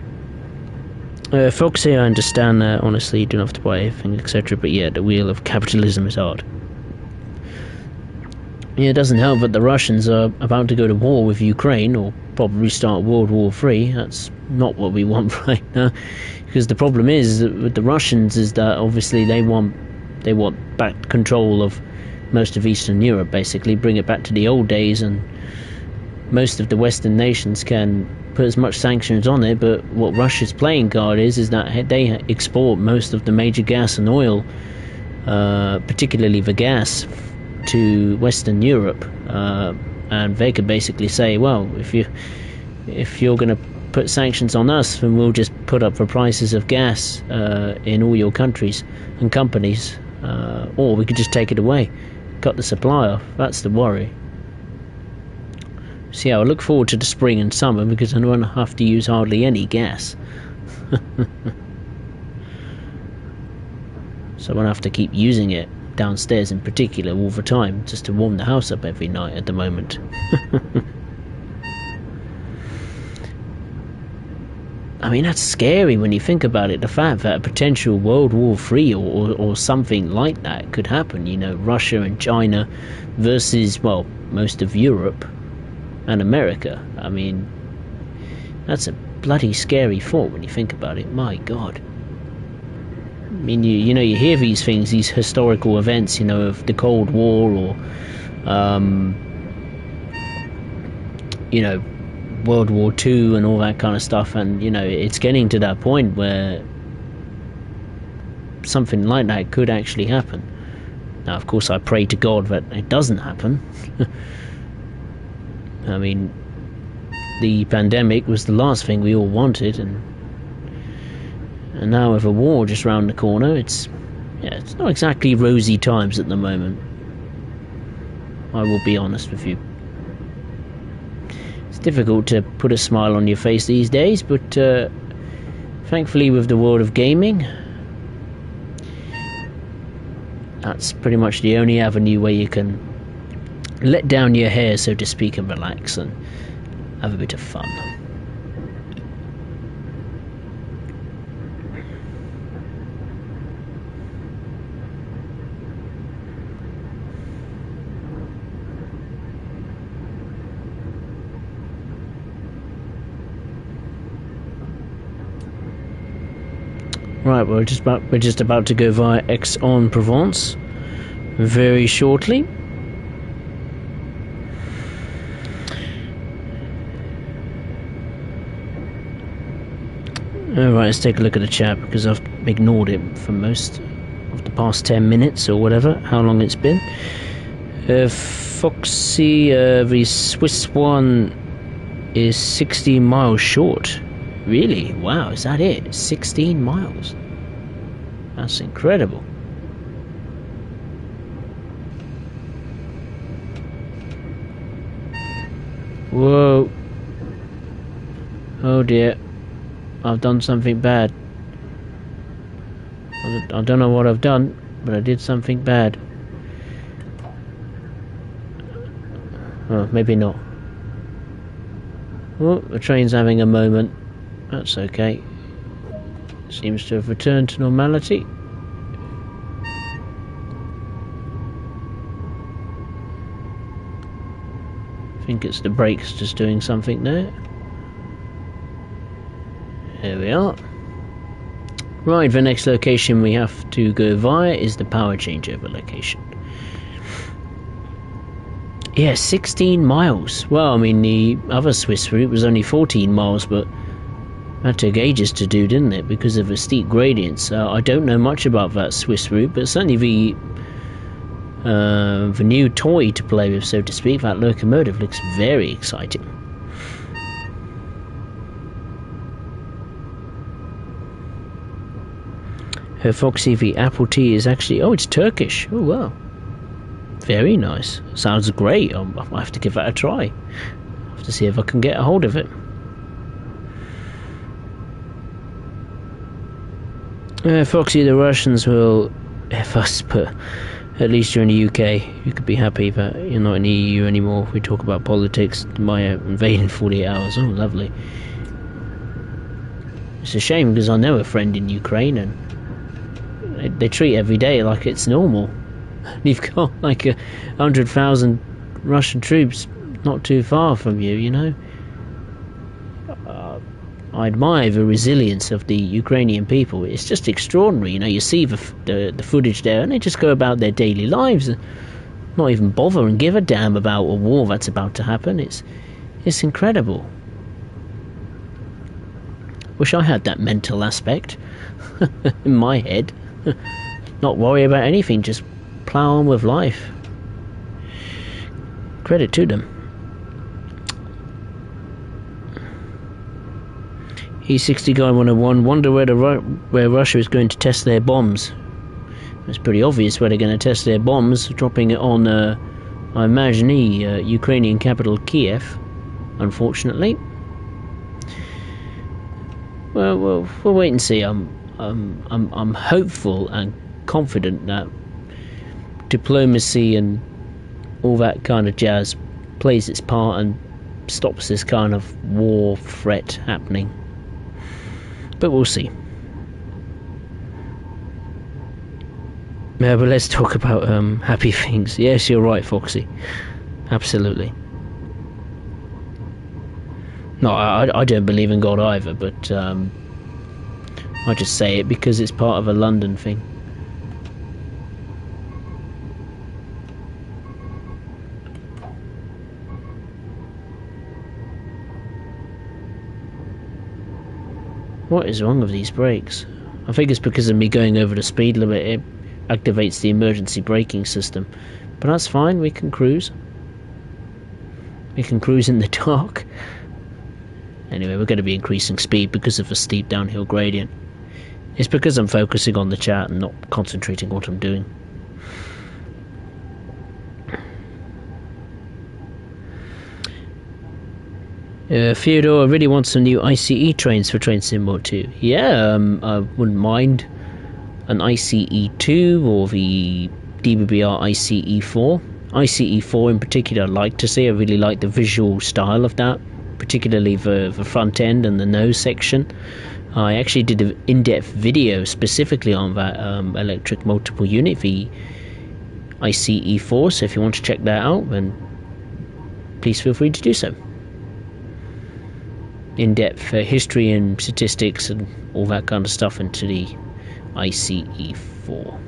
Foxy, I understand that, honestly, you don't have to buy anything, etc. But yeah, the wheel of capitalism is hard. Yeah, it doesn't help that the Russians are about to go to war with Ukraine, or probably start World War III. That's not what we want right now, because the problem is that with the Russians is that obviously they want back control of most of Eastern Europe, basically bring it back to the old days, and most of the Western nations can put as much sanctions on it. But what Russia's playing card is that they export most of the major gas and oil, particularly the gas, to Western Europe, and they could basically say, well, if you're going to put sanctions on us, then we'll just put up the prices of gas in all your countries and companies, or we could just take it away, cut the supply off. That's the worry. So yeah, I look forward to the spring and summer because I won't have to use hardly any gas. So I won't have to keep using it downstairs in particular all the time, just to warm the house up every night at the moment. I mean, that's scary when you think about it, the fact that a potential World War III or something like that could happen, you know, Russia and China versus, well, most of Europe and America. I mean, that's a bloody scary thought when you think about it. My God. I mean, you know, you hear these things, these historical events, you know, of the Cold War, or you know, World War II and all that kind of stuff, and you know, it's getting to that point where something like that could actually happen. Now, of course, I pray to God that it doesn't happen. I mean, the pandemic was the last thing we all wanted, and now with a war just round the corner, it's not exactly rosy times at the moment. I will be honest with you. It's difficult to put a smile on your face these days, but thankfully with the world of gaming, that's pretty much the only avenue where you can let down your hair, so to speak, and relax and have a bit of fun. Right, we're just about to go via Aix-en-Provence very shortly. Alright, let's take a look at the chat, because I've ignored it for most of the past 10 minutes or whatever, how long it's been. Foxy, the Swiss one is 16 miles short. Really? Wow, is that it? 16 miles? That's incredible. Whoa. Oh dear. I've done something bad. I don't know what I've done, but I did something bad. Oh, maybe not. Oh, the train's having a moment. That's okay. Seems to have returned to normality. I think it's the brakes just doing something there. There we are. Right, the next location we have to go via is the power changeover location. Yeah, 16 miles. Well, I mean, the other Swiss route was only 14 miles, but that took ages to do, didn't it? Because of the steep gradients. I don't know much about that Swiss route, but certainly the new toy to play with, so to speak, that locomotive looks very exciting. Her Foxy, the apple tea is actually... Oh, it's Turkish. Oh, wow. Very nice. Sounds great. I might have to give that a try. I'll have to see if I can get a hold of it. Foxy, the Russians will F us, but at least you're in the UK. You could be happy that you're not in the EU anymore. We talk about politics. My invading 48 hours. Oh, lovely. It's a shame because I know a friend in Ukraine and they treat every day like it's normal. You've got like 100,000 Russian troops not too far from you, you know. I admire the resilience of the Ukrainian people. It's just extraordinary, you know. You see the footage there, and they just go about their daily lives, and not even bother and give a damn about a war that's about to happen. It's incredible. Wish I had that mental aspect in my head. Not worry about anything, just plough on with life. Credit to them. E60 Guy 101, wonder where Russia is going to test their bombs. It's pretty obvious where they're going to test their bombs, dropping it on, I imagine, the Ukrainian capital Kiev, unfortunately. Well, we'll wait and see. I'm hopeful and confident that diplomacy and all that kind of jazz plays its part and stops this kind of war threat happening. But we'll see. Yeah, but let's talk about happy things. Yes, you're right, Foxy. Absolutely. No, I don't believe in God either, but I just say it because it's part of a London thing. What is wrong with these brakes? I think it's because of me going over the speed limit. It activates the emergency braking system. But that's fine, we can cruise. We can cruise in the dark. Anyway, we're going to be increasing speed because of a steep downhill gradient. It's because I'm focusing on the chat and not concentrating on what I'm doing. Theodore really wants some new ICE trains for Train Sim Mode 2. Yeah, I wouldn't mind an ICE 2 or the DBBR ICE 4. ICE 4 in particular I'd like to see. I really like the visual style of that, particularly the front end and the nose section. I actually did an in-depth video specifically on that electric multiple unit, the ICE 4, so if you want to check that out, then please feel free to do so. In-depth history and statistics and all that kind of stuff into the ICE 4.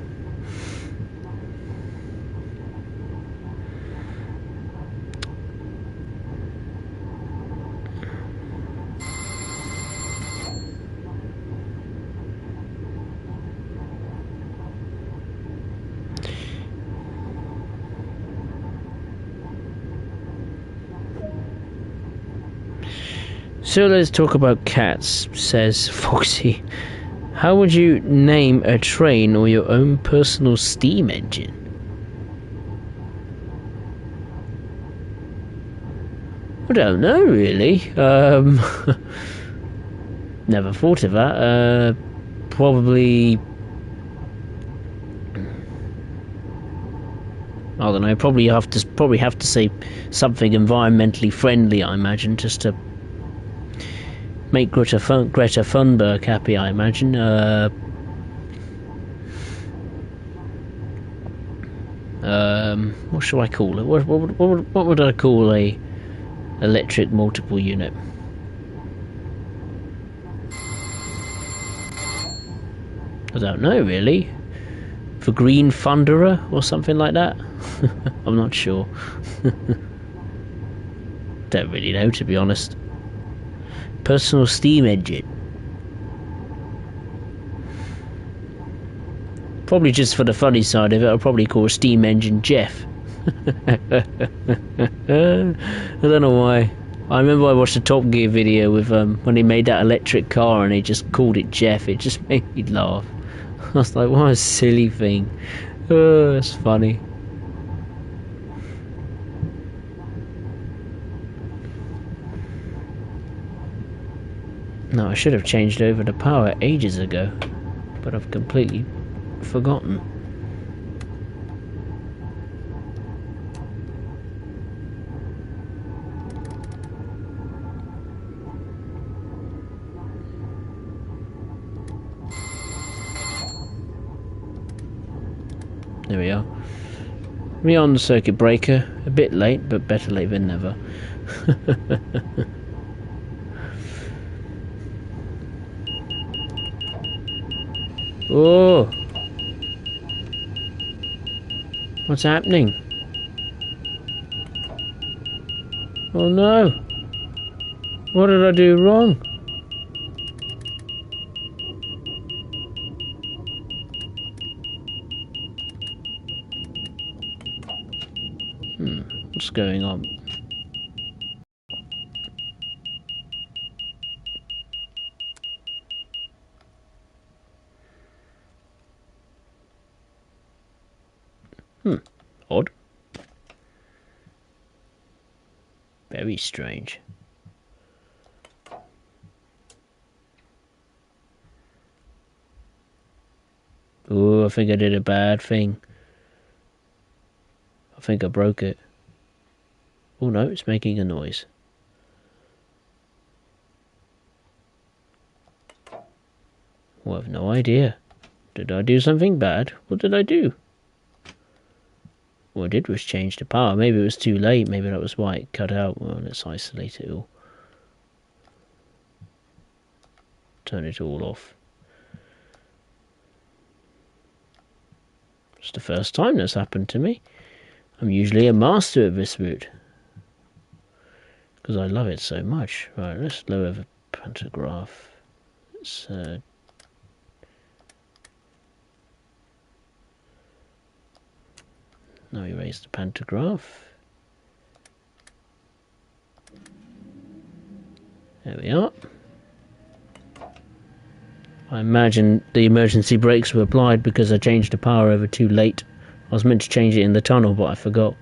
So let's talk about cats, says Foxy. How would you name a train or your own personal steam engine? I don't know, really. Never thought of that. Probably... I don't know, probably have to say something environmentally friendly, I imagine, just to make Greta Thunberg happy, I imagine. What should I call it? What would I call a electric multiple unit? I don't know, really. The Green Thunderer or something like that? I'm not sure. Don't really know, to be honest. Personal steam engine. Probably just for the funny side of it, I'll probably call Steam Engine Jeff. I don't know why. I remember I watched a Top Gear video with when he made that electric car and he just called it Jeff. It just made me laugh. I was like, what a silly thing. Oh, that's funny. No, I should have changed over to power ages ago, but I've completely forgotten. There we are. Me on the circuit breaker. A bit late, but better late than never. Oh! What's happening? Oh no! What did I do wrong? What's going on? Odd. Very strange. Oh, I think I did a bad thing. I think I broke it. Oh no, it's making a noise. Well, I have no idea. Did I do something bad? What did I do? What I did was change the power. Maybe it was too late. Maybe that was why it cut out. Well, let's isolate it all. Turn it all off. It's the first time that's happened to me. I'm usually a master of this route. Because I love it so much. Right, let's lower the pantograph. Let's now erase the pantograph. There we are. I imagine the emergency brakes were applied because I changed the power over too late. I was meant to change it in the tunnel, but I forgot.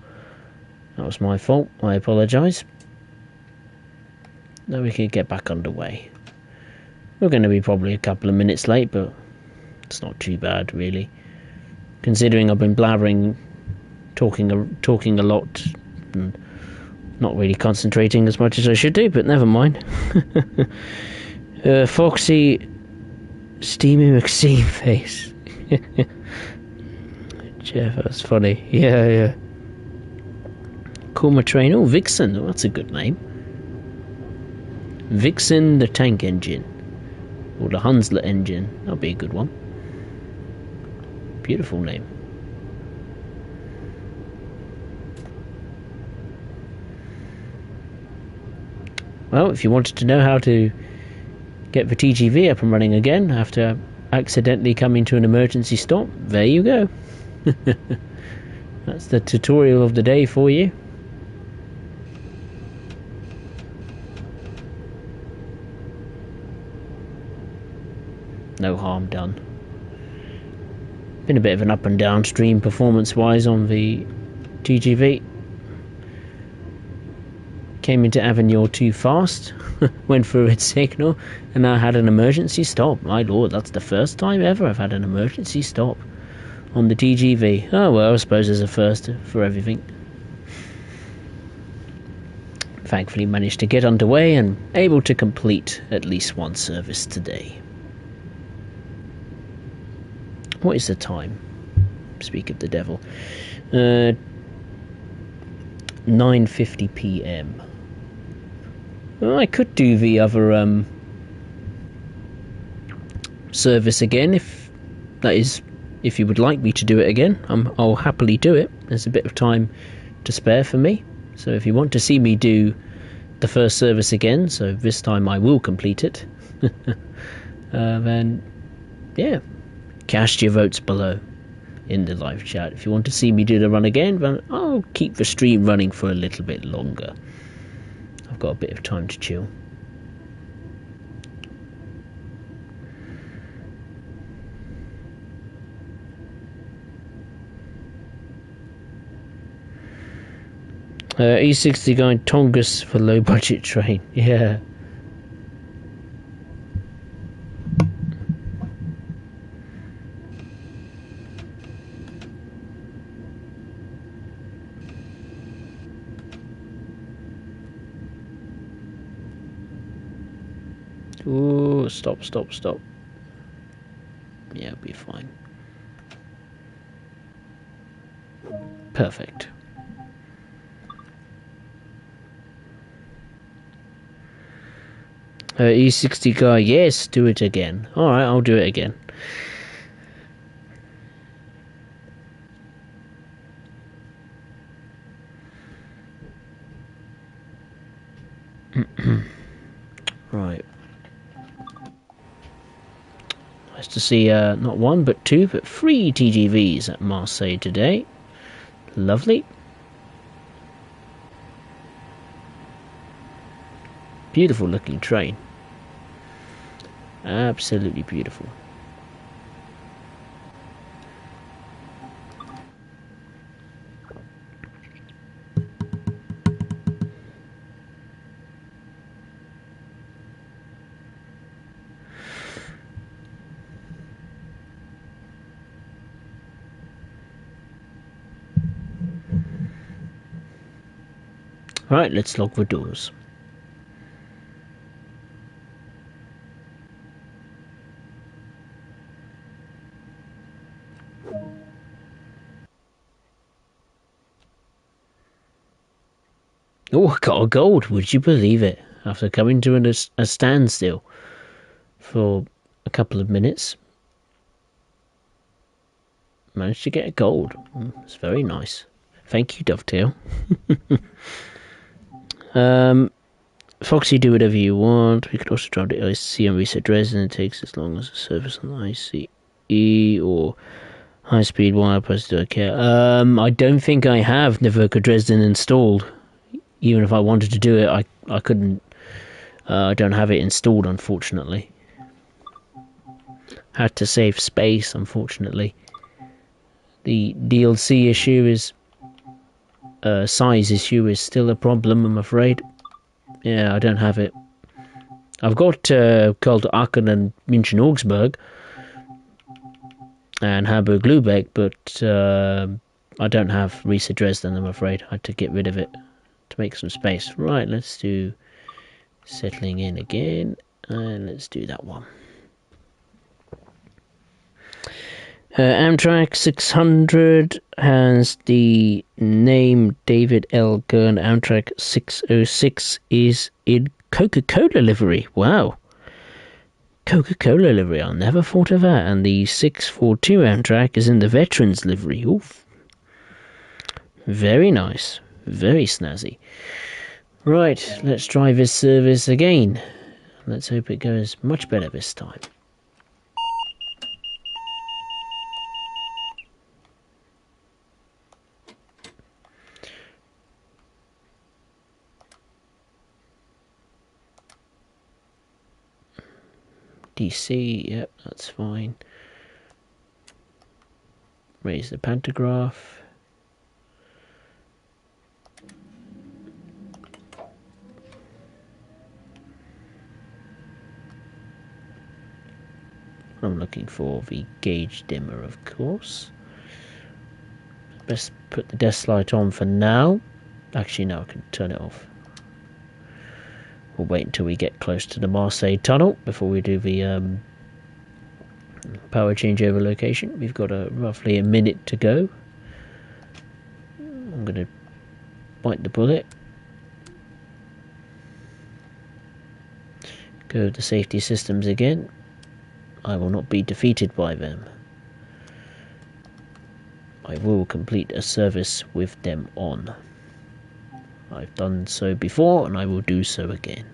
That was my fault. I apologise. Now we can get back underway. We're going to be probably a couple of minutes late, but it's not too bad, really. Considering I've been blabbering, talking a lot, and not really concentrating as much as I should do, but never mind. Foxy Steamy McSeam face. Jeff, that's funny. Yeah. Call my train. Oh, Vixen. Oh, that's a good name. Vixen the tank engine. Or the Hunslet engine. That'll be a good one. Beautiful name. Well, if you wanted to know how to get the TGV up and running again after accidentally coming to an emergency stop, there you go. That's the tutorial of the day for you. No harm done. Been a bit of an up and down stream performance wise on the TGV. Came into Avignon too fast, went through its signal, and I had an emergency stop. My lord, that's the first time ever I've had an emergency stop on the TGV. Oh well, I suppose there's a first for everything. Thankfully managed to get underway and able to complete at least one service today. What is the time? Speak of the devil. 9:50 p.m. Well, I could do the other service again if you would like me to do it again. I'll happily do it. There's a bit of time to spare for me. So if you want to see me do the first service again, so this time I will complete it, then yeah, cast your votes below in the live chat. If you want to see me do the run again, then I'll keep the stream running for a little bit longer. I've got a bit of time to chill. E60 going Tongass for low budget train. Yeah. Ooh, stop. Yeah, it'll be fine. Perfect. E60 guy, yes, do it again. Alright, I'll do it again. Right. Nice to see not one, but two, but three TGVs at Marseille today. Lovely. Beautiful looking train. Absolutely beautiful. Right, let's lock the doors. Oh, I got a gold, would you believe it? After coming to a standstill for a couple of minutes. Managed to get a gold. It's very nice. Thank you, Dovetail. Foxy, do whatever you want. We could also drive to IC and reset Dresden. It takes as long as a service on the ICE or high-speed wire press. Do I care? I don't think I have Neverka Dresden installed. Even if I wanted to do it, I couldn't. I don't have it installed, unfortunately. Had to save space, unfortunately. The DLC issue is... size issue is still a problem, I'm afraid. Yeah, I don't have it. I've got called Aachen and München Augsburg and Hamburg Lübeck, but I don't have Riesa Dresden, I'm afraid. I had to get rid of it to make some space. Right, let's do settling in again, and let's do that one. Amtrak 600 has the name David L. Gurn. Amtrak 606 is in Coca-Cola livery. Wow. Coca-Cola livery. I never thought of that. And the 642 Amtrak is in the Veterans livery. Oof. Very nice. Very snazzy. Right, let's try this service again. Let's hope it goes much better this time. DC, yep, that's fine. Raise the pantograph. I'm looking for the gauge dimmer, of course. Best put the desk light on for now. Actually, no, I can turn it off. We'll wait until we get close to the Marseille tunnel before we do the power changeover location. We've got roughly a minute to go. I'm going to bite the bullet. Go to the safety systems again. I will not be defeated by them. I will complete a service with them on. I've done so before, and I will do so again.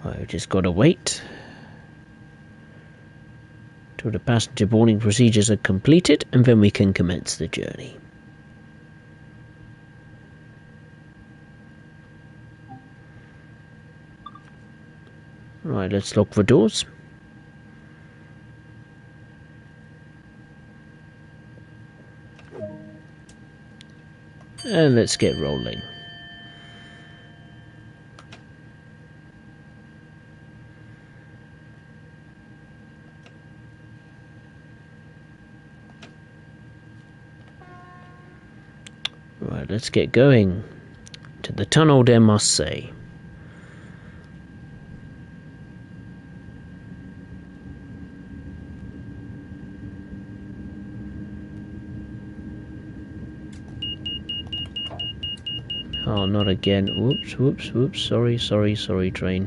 I've just got to wait till the passenger boarding procedures are completed, and then we can commence the journey. Right, let's lock the doors. And let's get rolling. Right, let's get going to the Tunnel de Marseille. Oh, not again. Whoops. Sorry, train.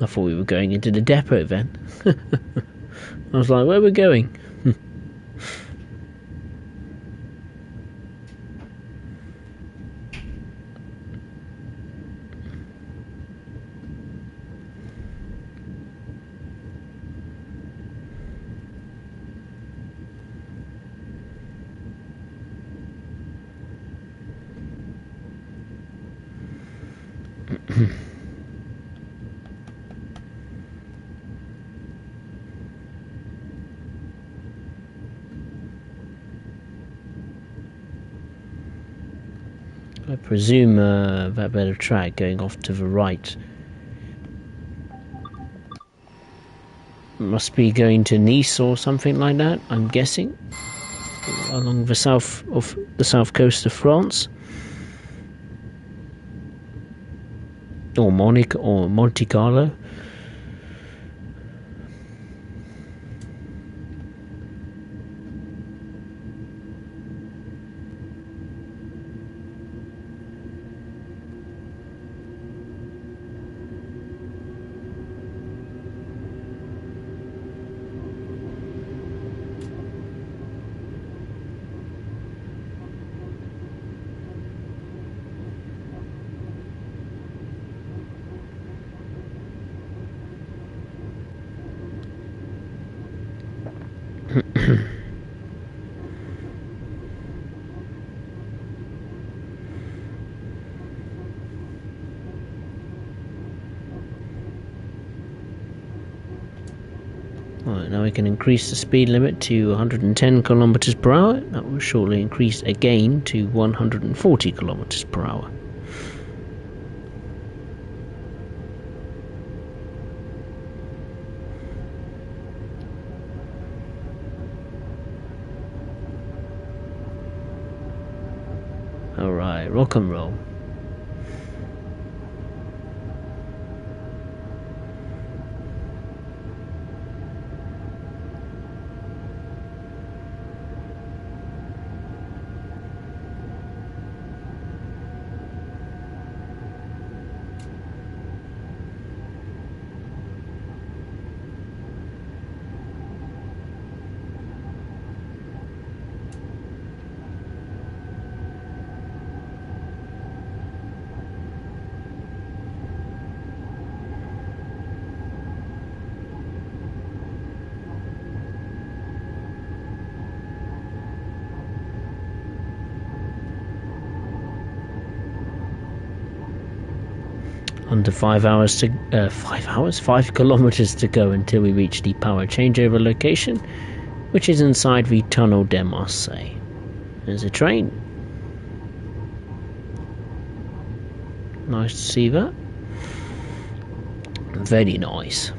I thought we were going into the depot then. I was like, where are we going? I presume that bit of track going off to the right must be going to Nice or something like that, I'm guessing, along the south coast of France, or Monte Carlo. Right, now we can increase the speed limit to 110 kilometers per hour. That will shortly increase again to 140 kilometers per hour. Alright, rock and roll. Under 5 kilometers to go until we reach the power changeover location, which is inside the Tunnel de Marseille. There's a train. Nice to see that. Very nice.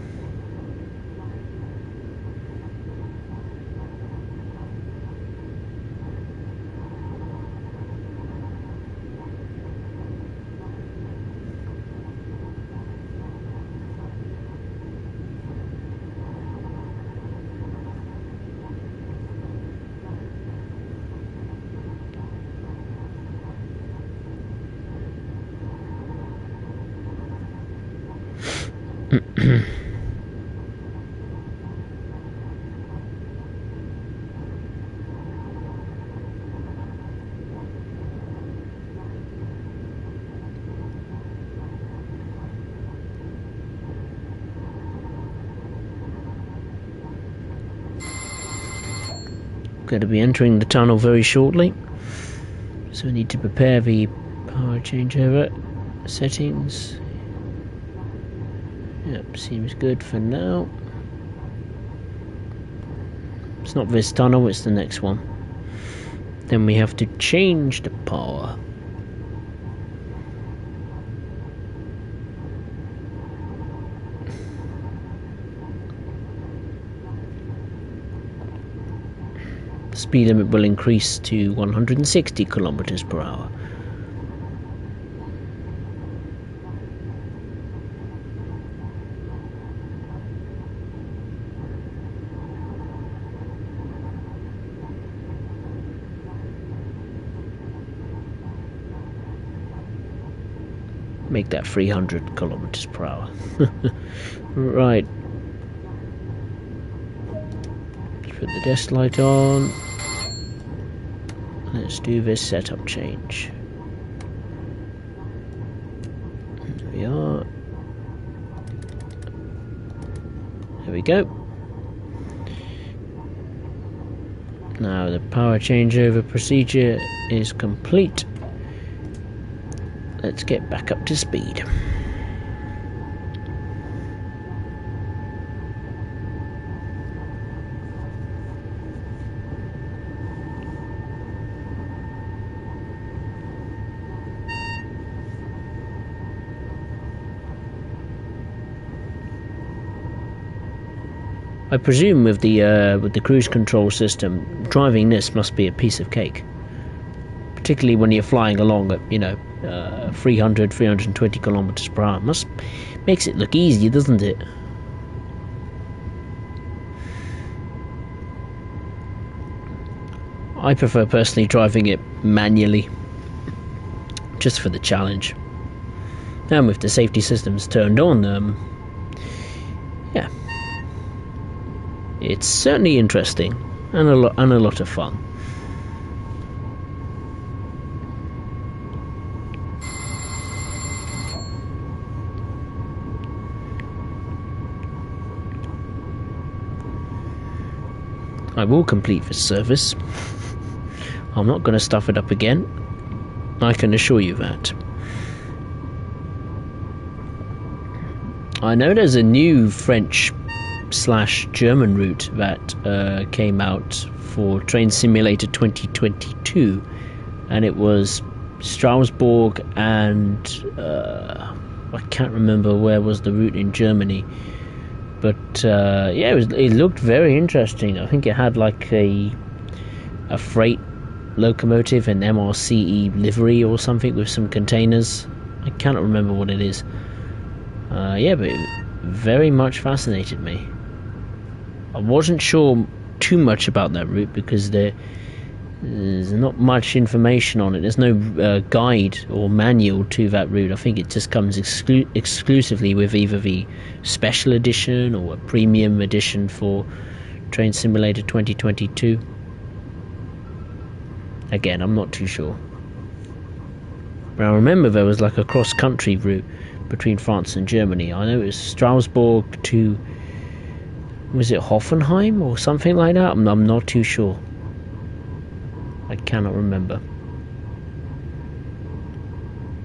Going to be entering the tunnel very shortly, so we need to prepare the Power changeover settings. Yep, seems good for now. It's not this tunnel, it's the next one. Then we have to change the power. The speed limit will increase to 160 kilometers per hour. Make that 300 kilometers per hour. Right. Let's put the desk light on. Let's do this setup change. There we are. There we go. Now the power changeover procedure is complete. Let's get back up to speed. I presume with the cruise control system, driving this must be a piece of cake. Particularly when you're flying along at, 300, 320 kilometers per hour. Makes it look easy, doesn't it? I prefer personally driving it manually, just for the challenge. And with the safety systems turned on, yeah, it's certainly interesting and a lot of fun. I will complete this service. I'm not going to stuff it up again. I can assure you that. I know there's a new French/German route that came out for Train Simulator 2022, and it was Strasbourg and I can't remember where was the route in Germany. But yeah, it looked very interesting. I think it had like a freight locomotive and MRCE livery or something with some containers. I cannot remember what it is. Yeah, but it very much fascinated me. I wasn't sure too much about that route because there's not much information on it. There's no guide or manual to that route. I think it just comes exclusively with either the special edition or a premium edition for Train Simulator 2022. Again, I'm not too sure. But I remember there was like a cross-country route between France and Germany. I know it was Strasbourg to, was it Hoffenheim or something like that? I'm not too sure. I cannot remember.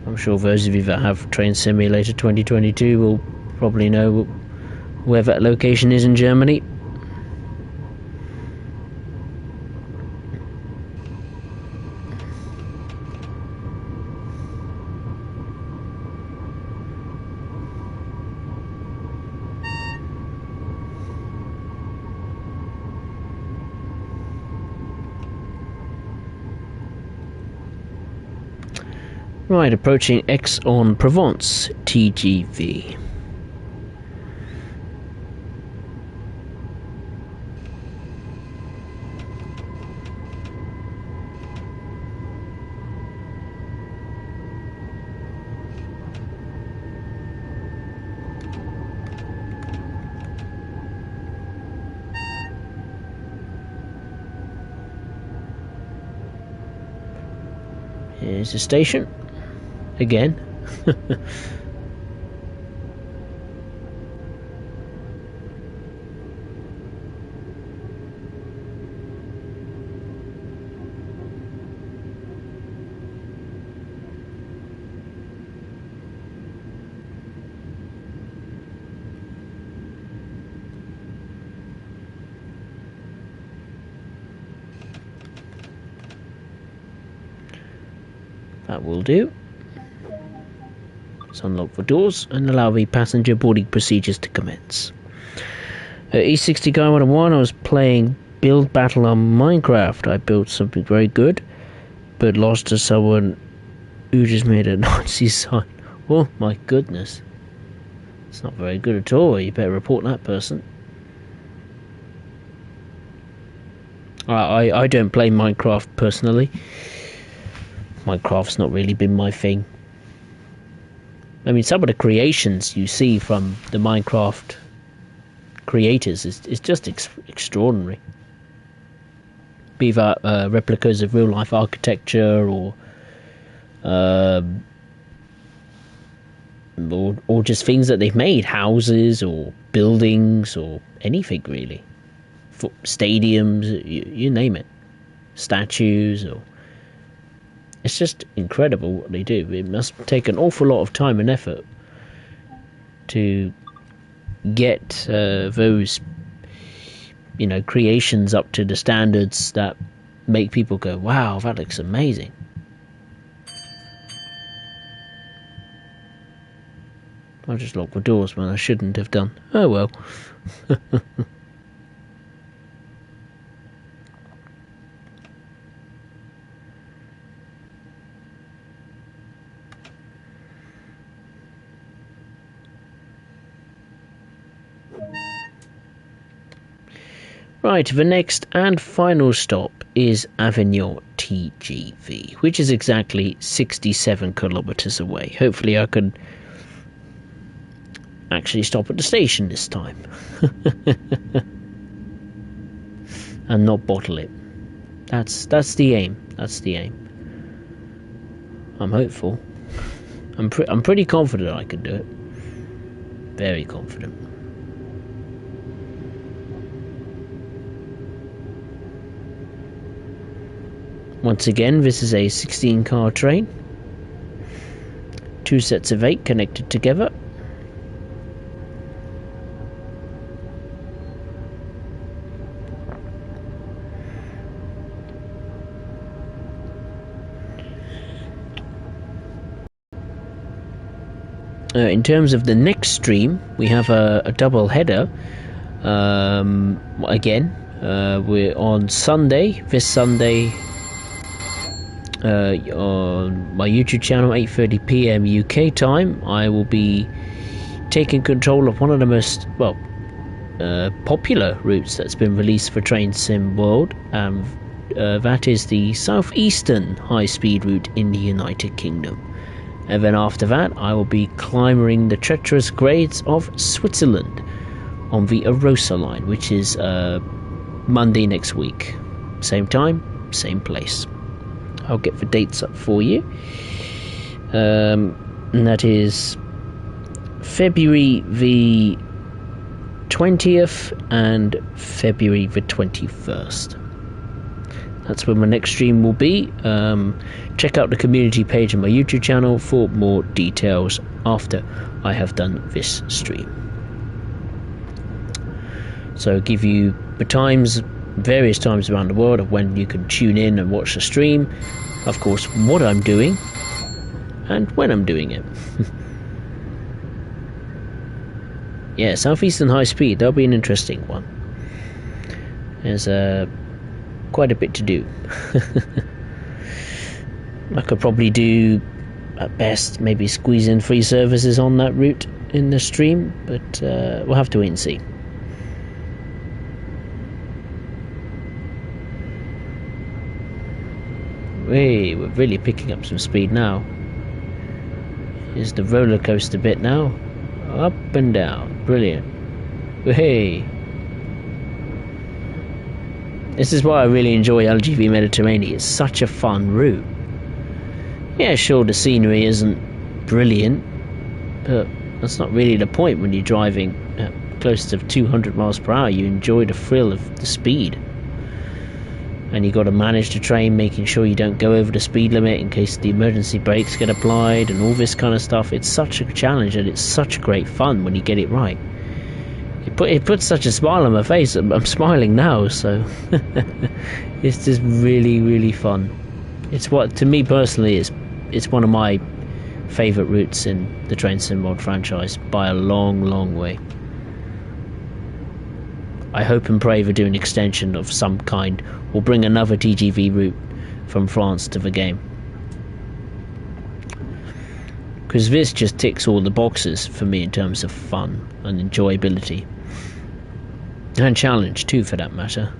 I'm sure those of you that have Train Simulator 2022 will probably know where that location is in Germany. Right, approaching Aix-en-Provence TGV. Here's the station. Again. That will do. Let's unlock the doors and allow the passenger boarding procedures to commence. E60 Guy 101, I was playing Build Battle on Minecraft. I built something very good, but lost to someone who just made a Nazi sign. Oh my goodness. It's not very good at all. You better report that person. I don't play Minecraft personally. Minecraft's not really been my thing. I mean, some of the creations you see from the Minecraft creators is just extraordinary. Be that replicas of real life architecture or just things that they've made, houses or buildings or anything really, stadiums, you name it, statues, or it's just incredible what they do. It must take an awful lot of time and effort to get those creations up to the standards that make people go, wow, that looks amazing. I just locked the doors when I shouldn't have done. Oh well. Right, the next and final stop is Avignon Tgv, which is exactly 67 kilometers away. Hopefully I can actually stop at the station this time and not bottle it. That's the aim. That's the aim. I'm hopeful. I'm pretty confident I can do it. Very confident. Once again, this is a 16-car train. 2 sets of 8 connected together. In terms of the next stream, we have a double header. Again, we're on Sunday, this Sunday, on my YouTube channel, 8:30 PM UK time. I will be taking control of one of the most popular routes that's been released for Train Sim World. That is the southeastern high-speed route in the United Kingdom. And then after that, I will be climbing the treacherous grades of Switzerland on the Arosa line, which is Monday next week. Same time, same place. I'll get the dates up for you. And that is February the 20th and February the 21st. That's when my next stream will be. Check out the community page on my YouTube channel for more details after I have done this stream. So give you the times, various times around the world of when you can tune in and watch the stream. Of course, what I'm doing and when I'm doing it. Yeah, Southeastern High Speed, that'll be an interesting one. There's quite a bit to do. I could probably do, at best, maybe squeeze in free services on that route in the stream, but we'll have to wait and see. Hey, we're really picking up some speed now. Here's the roller coaster bit now. Up and down. Brilliant. Hey. This is why I really enjoy LGV Méditerranée. It's such a fun route. Yeah, sure, the scenery isn't brilliant, but that's not really the point when you're driving at close to 200 miles per hour. You enjoy the thrill of the speed. And you got to manage the train, making sure you don't go over the speed limit in case the emergency brakes get applied and all this kind of stuff. It's such a challenge and it's such great fun when you get it right. It puts such a smile on my face. I'm smiling now, so it's just really, really fun. It's what, to me personally, is it's one of my favourite routes in the Train Sim World franchise by a long, long way. I hope and pray they do an extension of some kind, or bring another TGV route from France to the game. Because this just ticks all the boxes for me in terms of fun and enjoyability. And challenge too, for that matter.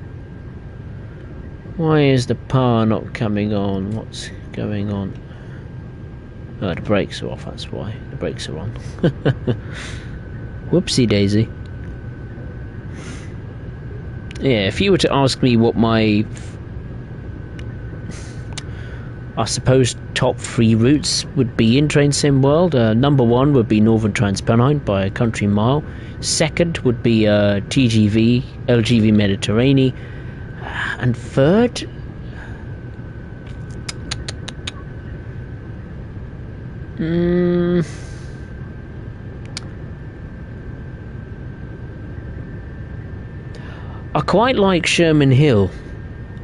Why is the power not coming on? What's going on? Oh, the brakes are off, that's why. The brakes are on. Whoopsie daisy. Yeah, if you were to ask me what my, I suppose, top 3 routes would be in Train Sim World, number 1 would be Northern Transpennine by a country mile. Second would be TGV, LGV Méditerranée. And third, I quite like Sherman Hill,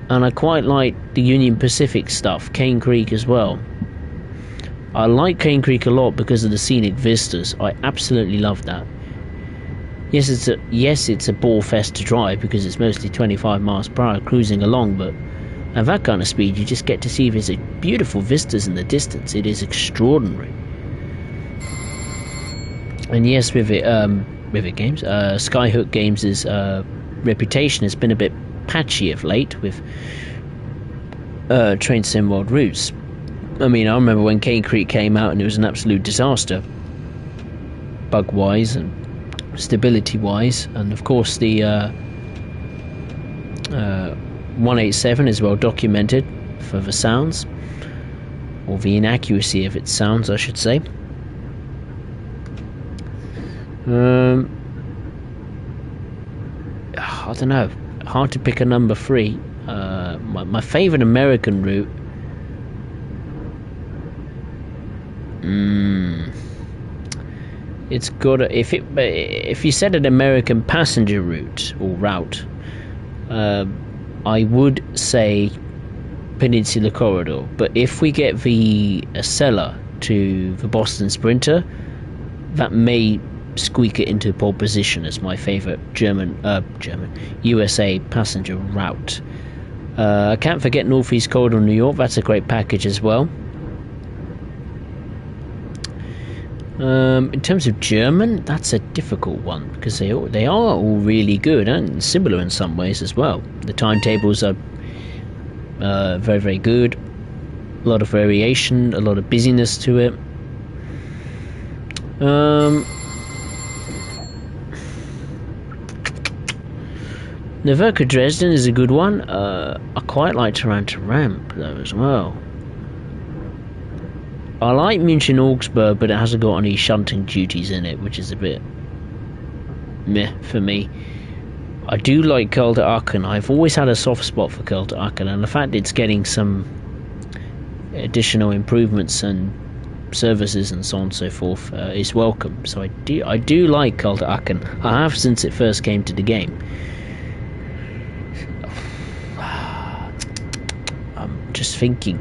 and I quite like the Union Pacific stuff, Cane Creek as well. I like Cane Creek a lot because of the scenic vistas. I absolutely love that. Yes, it's a bore fest to drive because it's mostly 25 miles per hour cruising along, but at that kind of speed you just get to see these beautiful vistas in the distance. It is extraordinary. And yes, with it games, Skyhook Games' reputation has been a bit patchy of late with Train Sim World routes. I mean, I remember when Cane Creek came out and it was an absolute disaster, bug wise and stability wise, and of course the 187 is well documented for the sounds, or the inaccuracy of its sounds, I should say. I don't know, hard to pick a number 3. My favourite American route, it's got if you said an American passenger route or route, I would say Peninsula Corridor. But if we get the Acela to the Boston Sprinter, that may squeak it into pole position as my favourite USA passenger route. I can't forget Northeast Corridor New York. That's a great package as well. In terms of German, that's a difficult one because they are all really good and similar in some ways as well. The timetables are very, very good. A lot of variation, a lot of busyness to it. Neverka Dresden is a good one. I quite like Taranto Ramp though as well. I like München Augsburg, but it hasn't got any shunting duties in it, which is a bit meh for me. I do like Köln Aachen. I've always had a soft spot for Köln Aachen, and the fact it's getting some additional improvements and services and so on and so forth is welcome. So I do like Köln Aachen. I have since it first came to the game. I'm just thinking,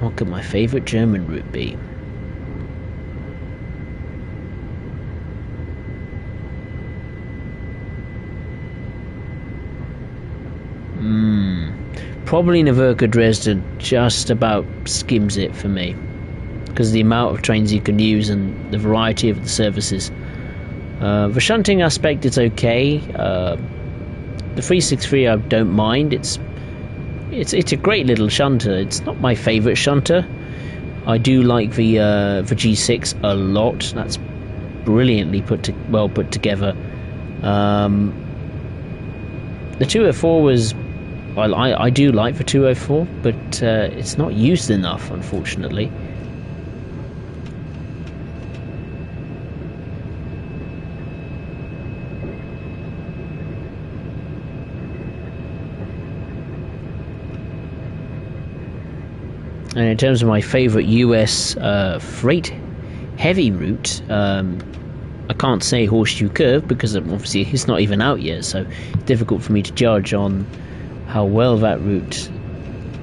what could my favourite German route be? Probably Neverka Dresden just about skims it for me because of the amount of trains you can use and the variety of the services. The shunting aspect is okay. The 363 I don't mind. It's a great little shunter. It's not my favourite shunter. I do like the G6 a lot. That's brilliantly well put together. The 204 was, I do like the 204, but it's not used enough, unfortunately. And in terms of my favourite US freight heavy route, I can't say Horseshoe Curve because obviously it's not even out yet, so it's difficult for me to judge on how well that route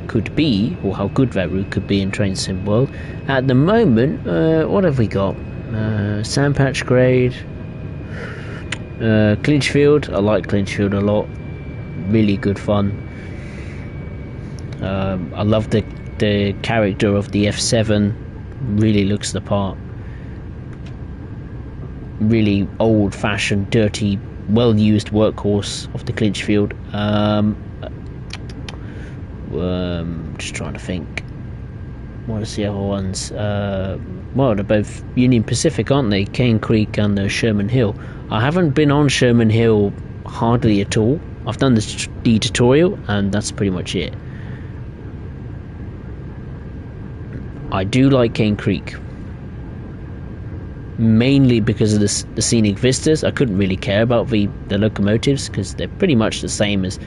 could be, or how good that route could be in Train Sim World. At the moment, what have we got? Sandpatch Grade, Clinchfield. I like Clinchfield a lot. Really good fun. I love the character of the F7. Really looks the part. Really old-fashioned, dirty, well-used workhorse of the Clinchfield. Just trying to think. What is the other ones? Well, they're both Union Pacific, aren't they? Cane Creek and Sherman Hill. I haven't been on Sherman Hill hardly at all. I've done the tutorial, and that's pretty much it. I do like Cane Creek, mainly because of the scenic vistas. I couldn't really care about the locomotives, because they're pretty much the same as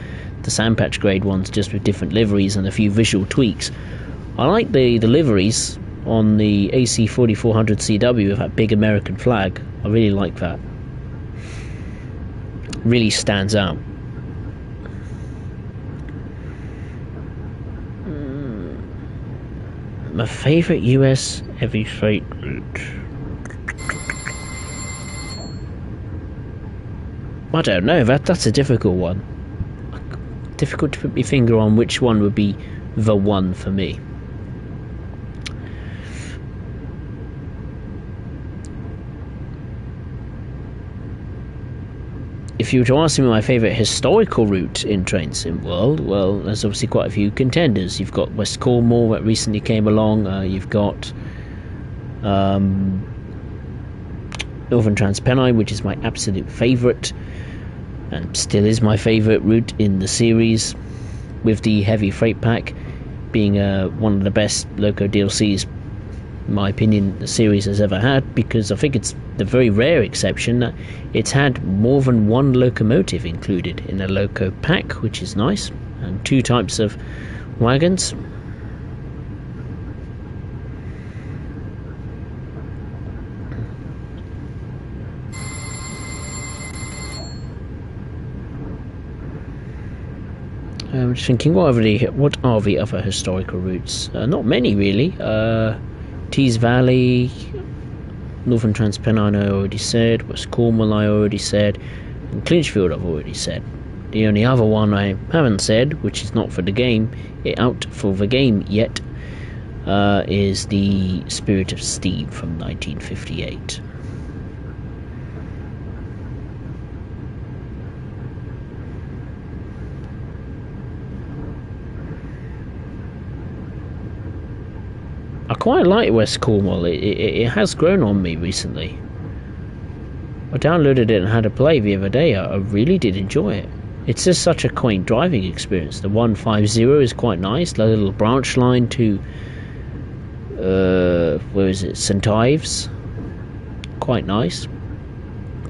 the Sandpatch Grade ones, just with different liveries and a few visual tweaks. I like the liveries on the AC 4400 CW with that big American flag. I really like that. Really stands out. My favourite US heavy freight route. I don't know, that's a difficult one. Difficult to put my finger on which one would be the one for me. If you were to ask me my favourite historical route in Train Sim World, well, there's obviously quite a few contenders. You've got West Cornwall that recently came along. You've got Northern Transpennine, which is my absolute favourite, and still is my favourite route in the series, with the heavy freight pack being one of the best loco DLCs, in my opinion, the series has ever had, because I think it's the very rare exception that it's had more than one locomotive included in a loco pack, which is nice, and 2 types of wagons. I'm just thinking, what are the other historical routes? Not many, really. Tees Valley, Northern Transpennine I already said, West Cornwall I already said, and Clinchfield I've already said. The only other one I haven't said, which is not for the game, out for the game yet, is the Spirit of Steam from 1958. I quite like West Cornwall. It has grown on me recently. I downloaded it and had a play the other day. I really did enjoy it. It's just such a quaint driving experience. The 150 is quite nice. The little branch line to where is it? St Ives. Quite nice.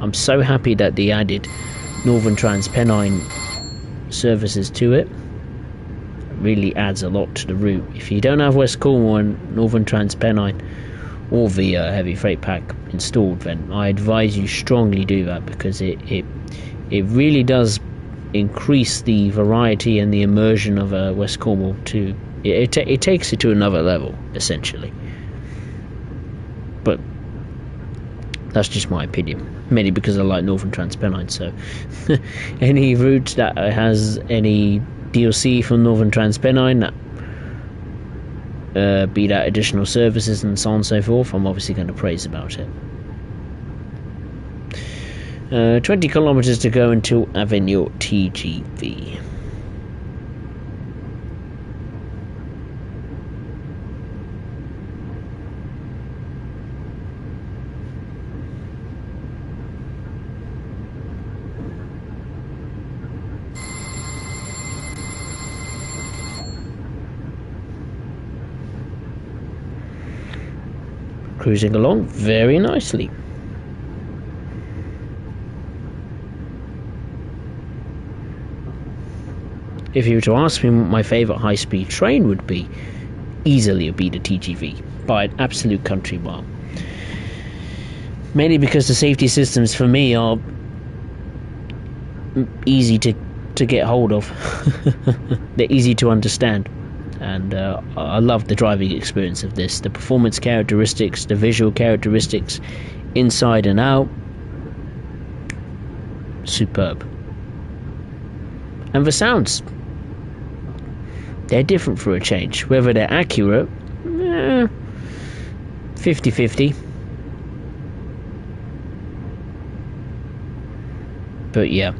I'm so happy that they added Northern Transpennine services to it. Really adds a lot to the route. If you don't have West Cornwall and Northern Transpennine or the heavy freight pack installed, then I advise you strongly do that, because it really does increase the variety and the immersion of West Cornwall to it takes it to another level, essentially. But that's just my opinion, mainly because I like Northern Transpennine. So any route that has any DLC from Northern Transpennine, be that additional services and so on and so forth, I'm obviously going to praise about it. 20 kilometers to go until Avignon Tgv. Cruising along very nicely. If you were to ask me what my favourite high-speed train would be, easily it would be the TGV, by an absolute country mile. Mainly because the safety systems for me are easy to get hold of. They're easy to understand. And I love the driving experience of this. The performance characteristics, the visual characteristics, inside and out, superb. And the sounds, they're different for a change. Whether they're accurate, 50-50. But yeah.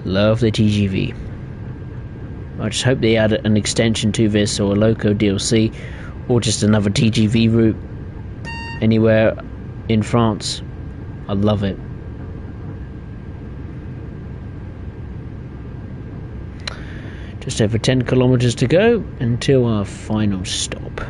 Love the TGV. I just hope they add an extension to this, or a loco DLC, or just another TGV route anywhere in France. I love it. Just over 10 kilometers to go until our final stop.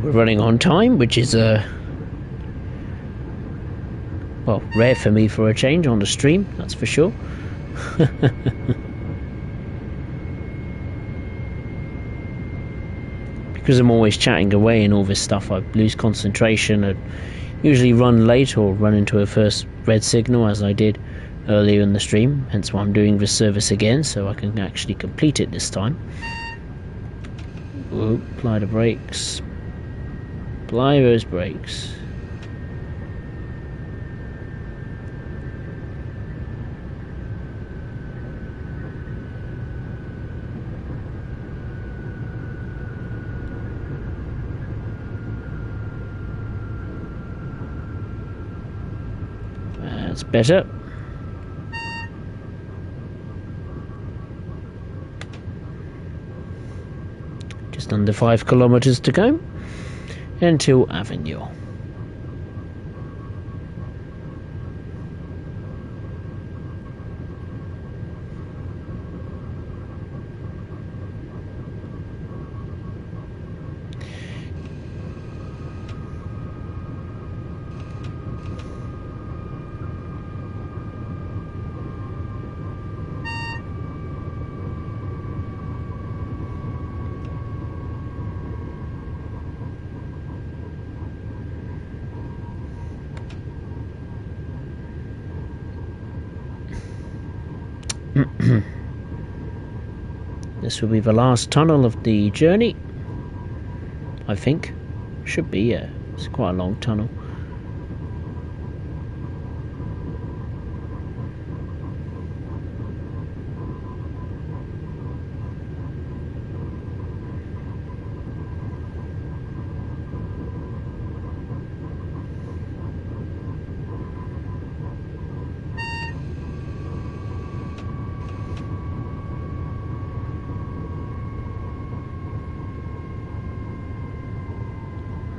We're running on time, which is well, rare for me for a change on the stream, that's for sure. Because I'm always chatting away and all this stuff, I lose concentration and usually run late or run into a first red signal, as I did earlier in the stream. Hence why I'm doing this service again, so I can actually complete it this time. Whoa, apply the brakes. Apply those brakes. That's better. Just under 5 kilometers to go until Avignon. This will be the last tunnel of the journey, I think. Should be, yeah. It's quite a long tunnel.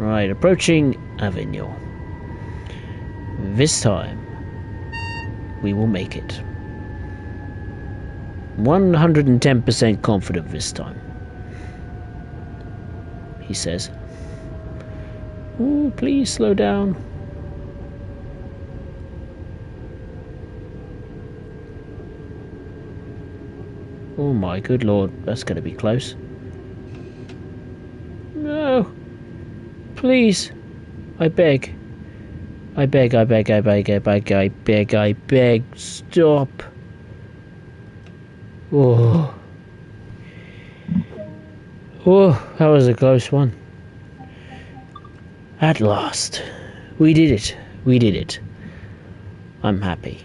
Right, approaching Avignon. This time, we will make it. 110% confident this time, he says. Oh, please slow down. Oh my good lord, that's going to be close. No. Please, I beg. I beg, I beg, I beg, I beg, I beg, I beg, stop. Oh. Oh, that was a close one. At last. We did it. We did it. I'm happy.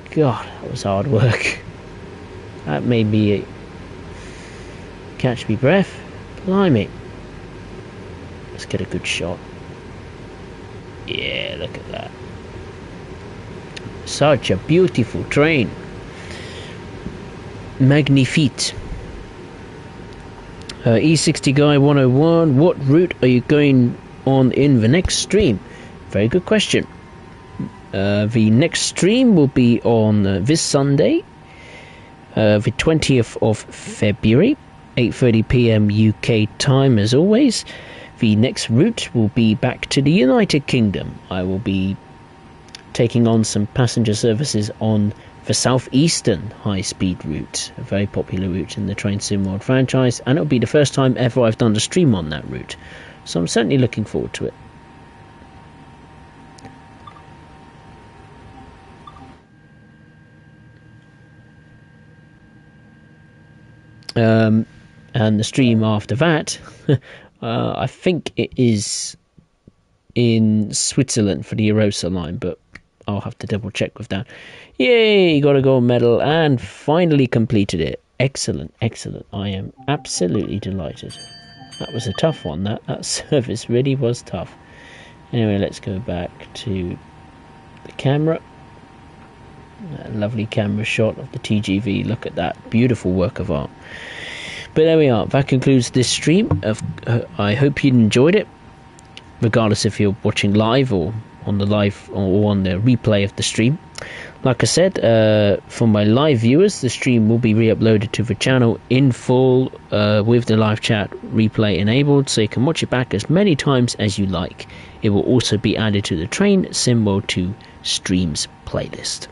God, that was hard work. That made me catch me breath. Blimey. Let's get a good shot. Yeah, look at that. Such a beautiful train. Magnifique. E60 Guy 101, what route are you going on in the next stream? Very good question. The next stream will be on this Sunday, the 20th of February, 8:30 p.m. UK time as always. The next route will be back to the United Kingdom. I will be taking on some passenger services on the southeastern high-speed route, a very popular route in the Train Sim World franchise, and it'll be the first time ever I've done a stream on that route, so I'm certainly looking forward to it. And the stream after that, I think it is in Switzerland for the Erosa line, but I'll have to double check with that. Yay, got a gold medal and finally completed it. Excellent, excellent. I am absolutely delighted. That was a tough one. That service really was tough. Anyway, let's go back to the camera. A lovely camera shot of the TGV. Look at that. Beautiful work of art. But there we are. That concludes this stream. I hope you enjoyed it, regardless if you're watching live or on the live or on the replay of the stream. Like I said, for my live viewers, the stream will be re-uploaded to the channel in full with the live chat replay enabled, so you can watch it back as many times as you like. It will also be added to the Train Sim World 2 streams playlist.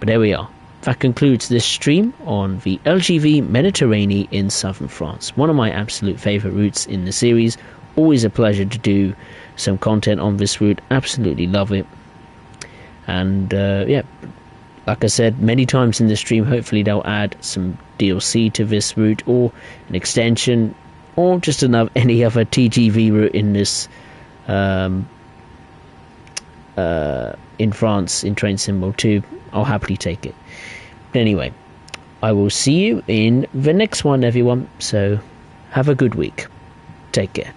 But there we are. That concludes this stream on the LGV Méditerranée in southern France. One of my absolute favourite routes in the series. Always a pleasure to do some content on this route. Absolutely love it. And yeah, like I said many times in the stream, hopefully they'll add some DLC to this route, or an extension, or just any other TGV route in this in France in Train Sim World 2. I'll happily take it. But anyway, I will see you in the next one, everyone. So have a good week. Take care.